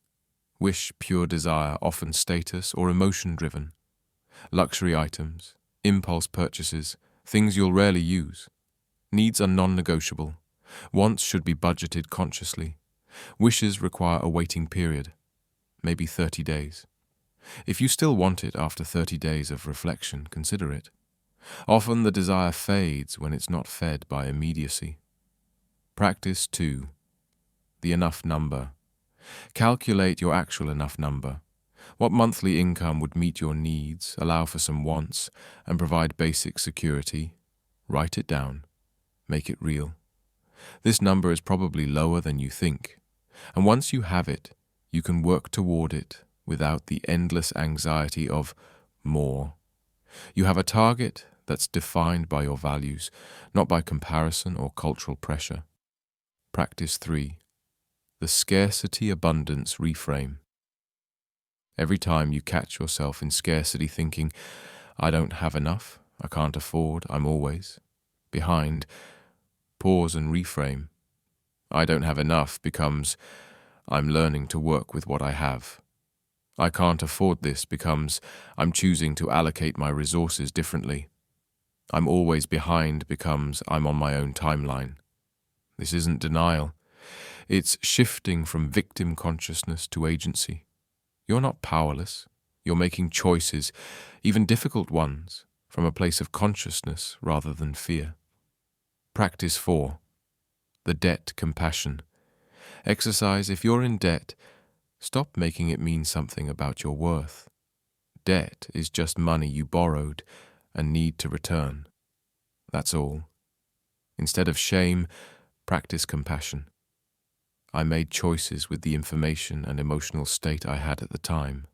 Wish, pure desire, often status or emotion-driven. Luxury items, impulse purchases, things you'll rarely use. Needs are non-negotiable. Wants should be budgeted consciously. Wishes require a waiting period, maybe 30 days. If you still want it after 30 days of reflection, consider it. Often the desire fades when it's not fed by immediacy. Practice 2. The enough number. Calculate your actual enough number. What monthly income would meet your needs, allow for some wants, and provide basic security? Write it down. Make it real. This number is probably lower than you think, and once you have it, you can work toward it without the endless anxiety of more. You have a target that's defined by your values, not by comparison or cultural pressure. Practice 3. The scarcity-abundance reframe. Every time you catch yourself in scarcity thinking, I don't have enough, I can't afford, I'm always behind, pause and reframe. I don't have enough becomes, I'm learning to work with what I have. I can't afford this becomes, I'm choosing to allocate my resources differently. I'm always behind becomes, I'm on my own timeline. This isn't denial. It's shifting from victim consciousness to agency. You're not powerless. You're making choices, even difficult ones, from a place of consciousness rather than fear. Practice 4. The debt compassion. Exercise, if you're in debt, stop making it mean something about your worth. Debt is just money you borrowed and need to return. That's all. Instead of shame, practice compassion. I made choices with the information and emotional state I had at the time.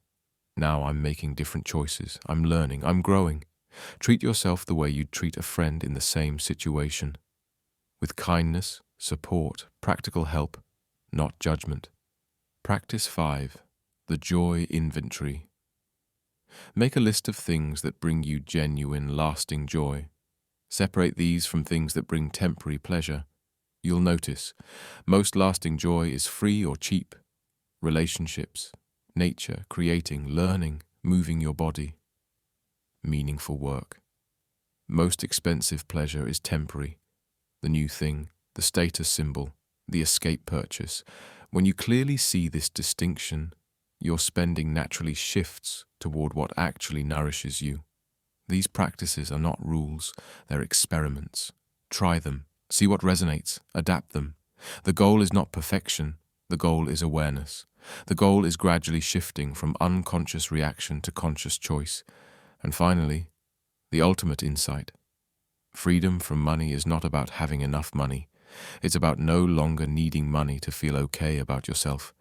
Now I'm making different choices. I'm learning. I'm growing. Treat yourself the way you'd treat a friend in the same situation. With kindness, support, practical help, not judgment. Practice 5. The joy inventory. Make a list of things that bring you genuine, lasting joy. Separate these from things that bring temporary pleasure. You'll notice, most lasting joy is free or cheap. Relationships, nature, creating, learning, moving your body. Meaningful work. Most expensive pleasure is temporary. The new thing, the status symbol, the escape purchase. When you clearly see this distinction, your spending naturally shifts toward what actually nourishes you. These practices are not rules, they're experiments. Try them. See what resonates, adapt them. The goal is not perfection, the goal is awareness. The goal is gradually shifting from unconscious reaction to conscious choice. And finally, the ultimate insight. Freedom from money is not about having enough money. It's about no longer needing money to feel okay about yourself.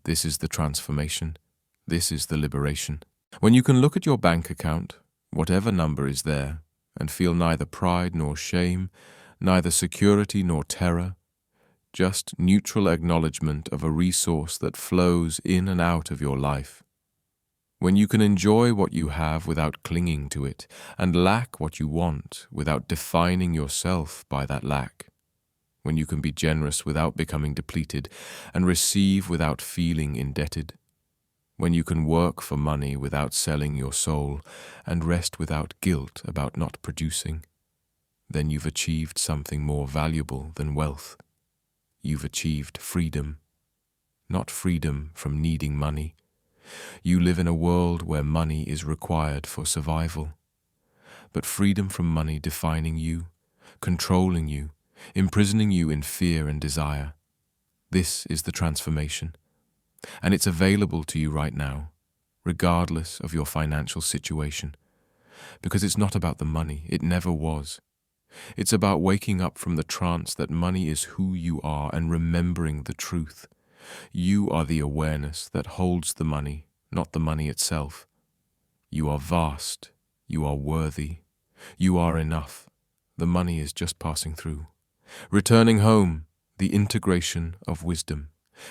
This is the transformation. This is the liberation. When you can look at your bank account, whatever number is there, and feel neither pride nor shame, neither security nor terror, just neutral acknowledgement of a resource that flows in and out of your life. When you can enjoy what you have without clinging to it, and lack what you want without defining yourself by that lack. When you can be generous without becoming depleted, and receive without feeling indebted. When you can work for money without selling your soul, and rest without guilt about not producing. Then you've achieved something more valuable than wealth. you've achieved freedom. Not freedom from needing money. You live in a world where money is required for survival. But freedom from money defining you, controlling you, imprisoning you in fear and desire. This is the transformation. And it's available to you right now, regardless of your financial situation. Because it's not about the money, it never was. It's about waking up from the trance that money is who you are and remembering the truth. You are the awareness that holds the money, not the money itself. You are vast, you are worthy, you are enough. The money is just passing through. Returning home, the integration of wisdom.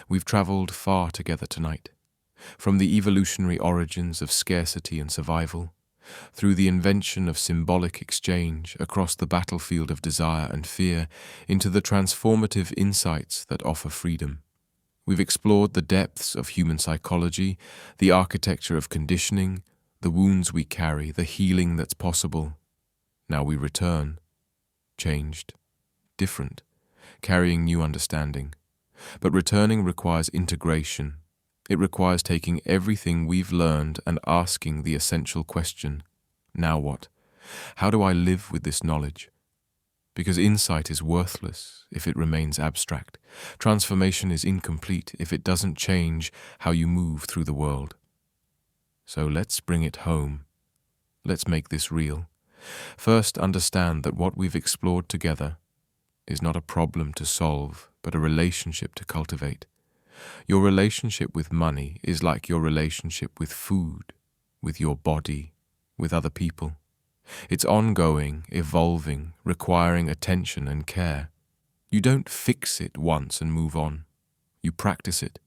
We've traveled far together tonight. From the evolutionary origins of scarcity and survival, through the invention of symbolic exchange across the battlefield of desire and fear, into the transformative insights that offer freedom. We've explored the depths of human psychology, the architecture of conditioning, the wounds we carry, the healing that's possible. Now we return, changed, different, carrying new understanding. But returning requires integration. It requires taking everything we've learned and asking the essential question, now what? How do I live with this knowledge? Because insight is worthless if it remains abstract. Transformation is incomplete if it doesn't change how you move through the world. So let's bring it home. Let's make this real. First, understand that what we've explored together is not a problem to solve, but a relationship to cultivate. Your relationship with money is like your relationship with food, with your body, with other people. It's ongoing, evolving, requiring attention and care. You don't fix it once and move on. You practice it.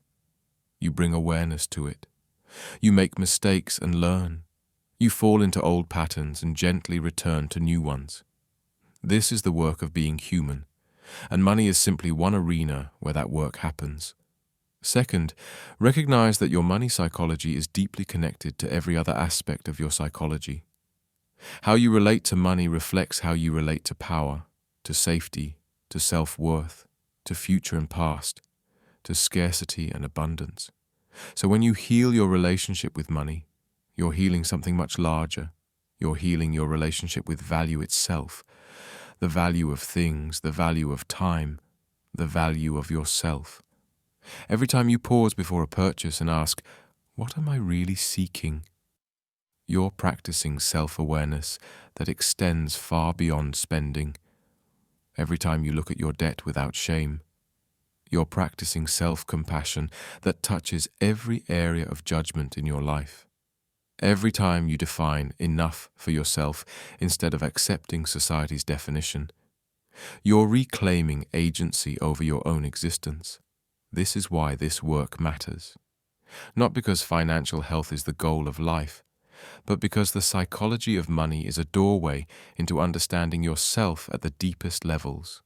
You bring awareness to it. You make mistakes and learn. You fall into old patterns and gently return to new ones. This is the work of being human, and money is simply one arena where that work happens. Second, recognize that your money psychology is deeply connected to every other aspect of your psychology. How you relate to money reflects how you relate to power, to safety, to self-worth, to future and past, to scarcity and abundance. So when you heal your relationship with money, you're healing something much larger. You're healing your relationship with value itself, the value of things, the value of time, the value of yourself. Every time you pause before a purchase and ask, what am I really seeking? You're practicing self-awareness that extends far beyond spending. Every time you look at your debt without shame, you're practicing self-compassion that touches every area of judgment in your life. Every time you define enough for yourself instead of accepting society's definition, you're reclaiming agency over your own existence. This is why this work matters. Not because financial health is the goal of life, but because the psychology of money is a doorway into understanding yourself at the deepest levels.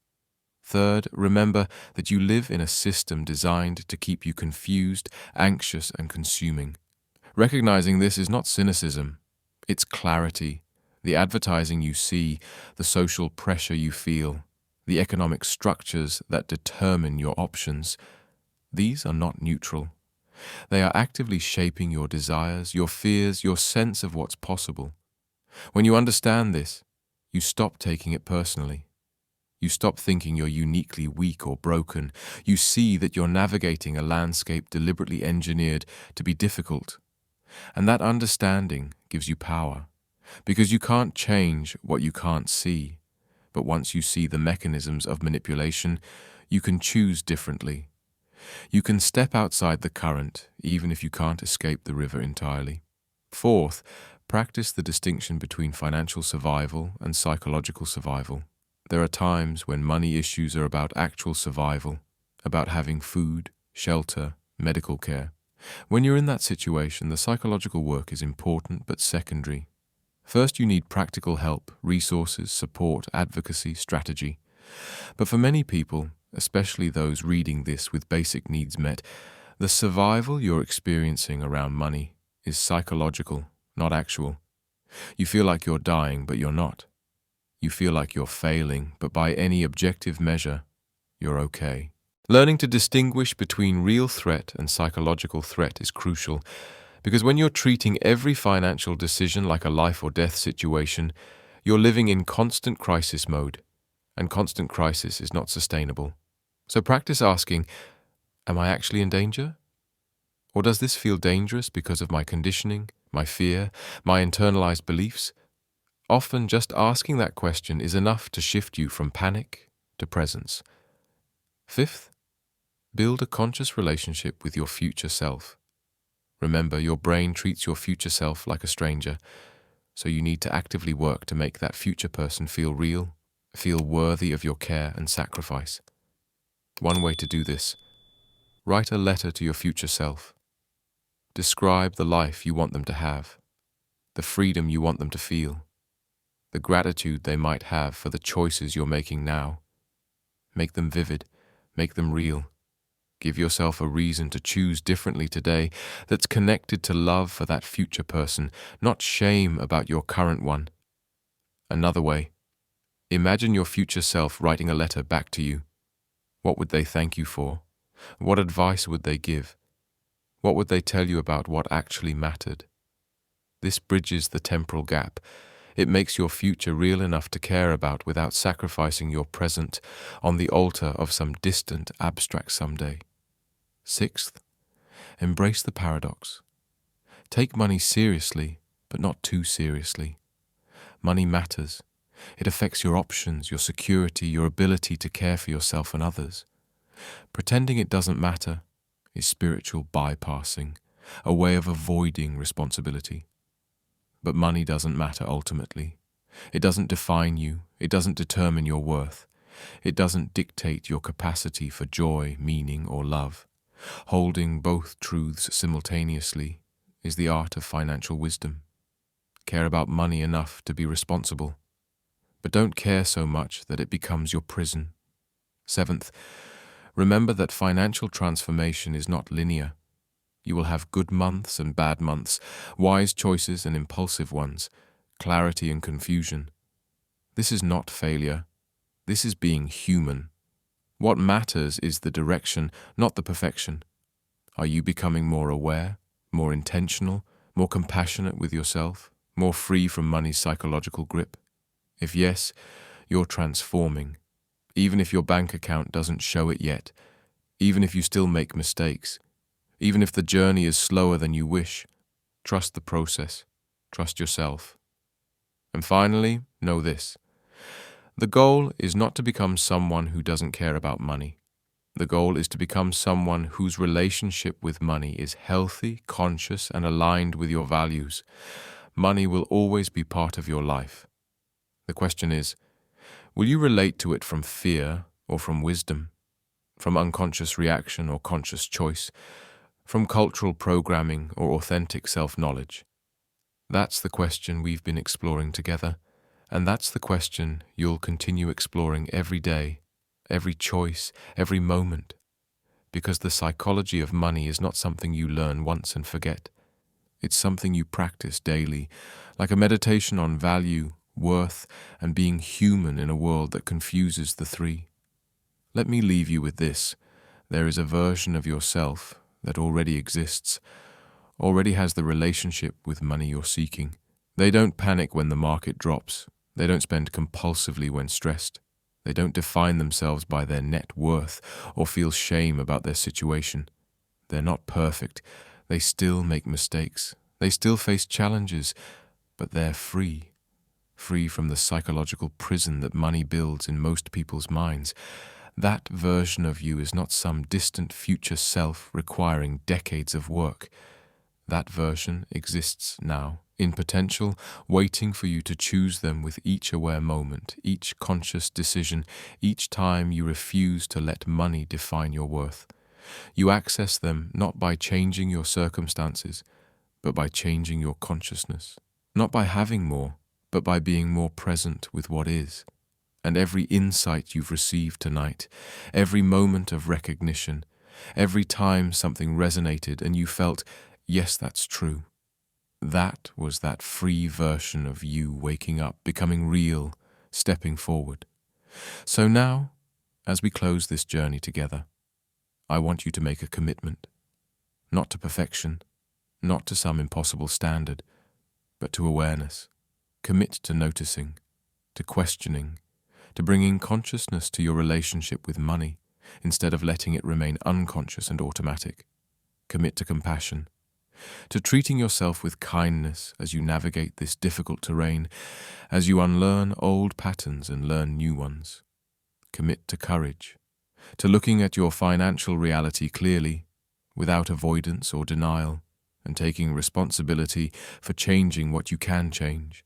Third, remember that you live in a system designed to keep you confused, anxious, and consuming. Recognizing this is not cynicism, it's clarity. The advertising you see, the social pressure you feel, the economic structures that determine your options, these are not neutral. They are actively shaping your desires, your fears, your sense of what's possible. When you understand this, you stop taking it personally. You stop thinking you're uniquely weak or broken. You see that you're navigating a landscape deliberately engineered to be difficult. And that understanding gives you power, because you can't change what you can't see. But once you see the mechanisms of manipulation, you can choose differently. You can step outside the current, even if you can't escape the river entirely. Fourth, practice the distinction between financial survival and psychological survival. There are times when money issues are about actual survival, about having food, shelter, medical care. When you're in that situation, the psychological work is important but secondary. First, you need practical help, resources, support, advocacy, strategy. But for many people, especially those reading this with basic needs met, the survival you're experiencing around money is psychological, not actual. You feel like you're dying, but you're not. You feel like you're failing, but by any objective measure, you're okay. Learning to distinguish between real threat and psychological threat is crucial, because when you're treating every financial decision like a life or death situation, you're living in constant crisis mode, and constant crisis is not sustainable. So practice asking, am I actually in danger? Or does this feel dangerous because of my conditioning, my fear, my internalized beliefs? Often just asking that question is enough to shift you from panic to presence. Fifth, build a conscious relationship with your future self. Remember, your brain treats your future self like a stranger, so you need to actively work to make that future person feel real, feel worthy of your care and sacrifice. One way to do this: write a letter to your future self. Describe the life you want them to have, the freedom you want them to feel, the gratitude they might have for the choices you're making now. Make them vivid, make them real. Give yourself a reason to choose differently today that's connected to love for that future person, not shame about your current one. Another way: imagine your future self writing a letter back to you. What would they thank you for? What advice would they give? What would they tell you about what actually mattered? This bridges the temporal gap. It makes your future real enough to care about without sacrificing your present on the altar of some distant, abstract someday. Sixth, embrace the paradox. Take money seriously, but not too seriously. Money matters. It affects your options, your security, your ability to care for yourself and others. Pretending it doesn't matter is spiritual bypassing, a way of avoiding responsibility. But money doesn't matter ultimately. It doesn't define you. It doesn't determine your worth. It doesn't dictate your capacity for joy, meaning, or love. Holding both truths simultaneously is the art of financial wisdom. Care about money enough to be responsible, but don't care so much that it becomes your prison. Seventh, remember that financial transformation is not linear. You will have good months and bad months, wise choices and impulsive ones, clarity and confusion. This is not failure. This is being human. What matters is the direction, not the perfection. Are you becoming more aware, more intentional, more compassionate with yourself, more free from money's psychological grip? If yes, you're transforming. Even if your bank account doesn't show it yet, even if you still make mistakes, even if the journey is slower than you wish, trust the process, trust yourself. And finally, know this: the goal is not to become someone who doesn't care about money. The goal is to become someone whose relationship with money is healthy, conscious, and aligned with your values. Money will always be part of your life. The question is, will you relate to it from fear or from wisdom? From unconscious reaction or conscious choice? From cultural programming or authentic self-knowledge? That's the question we've been exploring together, and that's the question you'll continue exploring every day, every choice, every moment, because the psychology of money is not something you learn once and forget. It's something you practice daily, like a meditation on value, worth, and being human in a world that confuses the three. Let me leave you with this: there is a version of yourself that already exists, already has the relationship with money you're seeking. They don't panic when the market drops. They don't spend compulsively when stressed. They don't define themselves by their net worth or feel shame about their situation. They're not perfect. They still make mistakes. They still face challenges, but they're free. Free from the psychological prison that money builds in most people's minds. That version of you is not some distant future self requiring decades of work. That version exists now, in potential, waiting for you to choose them with each aware moment, each conscious decision, each time you refuse to let money define your worth. You access them not by changing your circumstances, but by changing your consciousness. Not by having more, but by being more present with what is. And every insight you've received tonight, every moment of recognition, every time something resonated and you felt, yes, that's true, that was that free version of you waking up, becoming real, stepping forward. So now, as we close this journey together, I want you to make a commitment, not to perfection, not to some impossible standard, but to awareness. Commit to noticing, to questioning, to bringing consciousness to your relationship with money instead of letting it remain unconscious and automatic. Commit to compassion, to treating yourself with kindness as you navigate this difficult terrain, as you unlearn old patterns and learn new ones. Commit to courage, to looking at your financial reality clearly, without avoidance or denial, and taking responsibility for changing what you can change.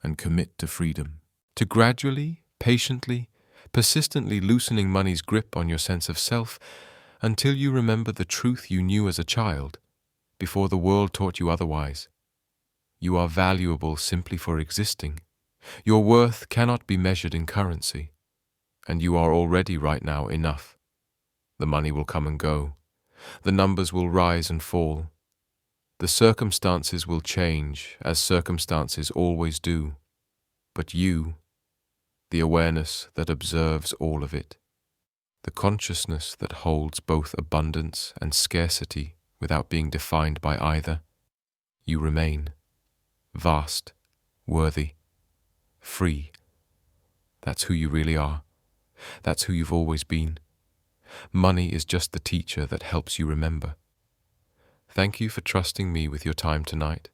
And commit to freedom, to gradually, patiently, persistently loosening money's grip on your sense of self until you remember the truth you knew as a child, before the world taught you otherwise. You are valuable simply for existing. Your worth cannot be measured in currency, and you are already right now enough. The money will come and go. The numbers will rise and fall. The circumstances will change, as circumstances always do. But you, the awareness that observes all of it, the consciousness that holds both abundance and scarcity without being defined by either, you remain vast, worthy, free. That's who you really are. That's who you've always been. Money is just the teacher that helps you remember. Thank you for trusting me with your time tonight.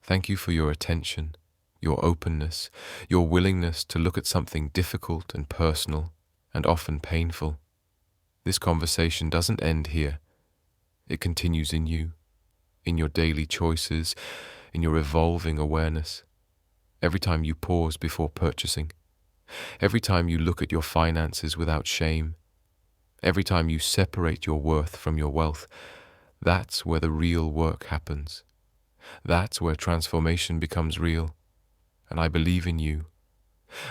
Thank you for your attention, your openness, your willingness to look at something difficult and personal and often painful. This conversation doesn't end here. It continues in you, in your daily choices, in your evolving awareness. Every time you pause before purchasing, every time you look at your finances without shame, every time you separate your worth from your wealth, that's where the real work happens. That's where transformation becomes real. And I believe in you.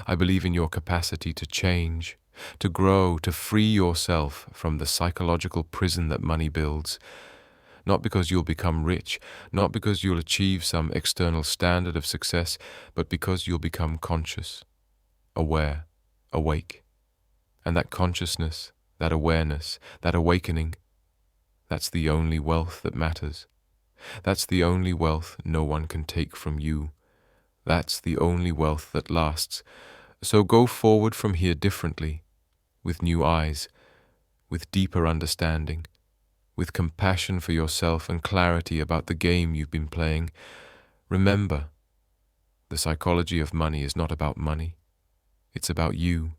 I believe in your capacity to change, to grow, to free yourself from the psychological prison that money builds. Not because you'll become rich, not because you'll achieve some external standard of success, but because you'll become conscious, aware, awake. And that consciousness, that awareness, that awakening, that's the only wealth that matters. That's the only wealth no one can take from you. That's the only wealth that lasts. So go forward from here differently, with new eyes, with deeper understanding, with compassion for yourself and clarity about the game you've been playing. Remember, the psychology of money is not about money. It's about you,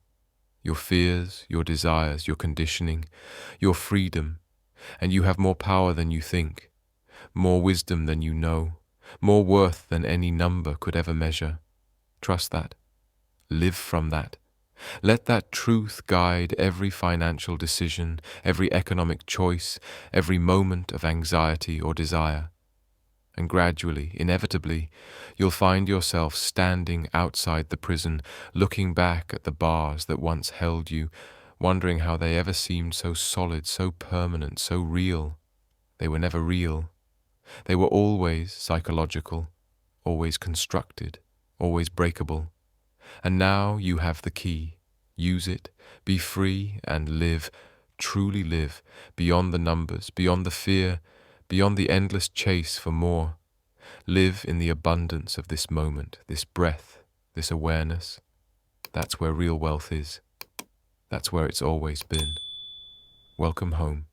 your fears, your desires, your conditioning, your freedom. And you have more power than you think, more wisdom than you know, more worth than any number could ever measure. Trust that. Live from that. Let that truth guide every financial decision, every economic choice, every moment of anxiety or desire. And gradually, inevitably, you'll find yourself standing outside the prison, looking back at the bars that once held you, wondering how they ever seemed so solid, so permanent, so real. They were never real. They were always psychological, always constructed, always breakable. And now you have the key. Use it, be free, and live, truly live, beyond the numbers, beyond the fear, beyond the endless chase for more. Live in the abundance of this moment, this breath, this awareness. That's where real wealth is. That's where it's always been. Welcome home.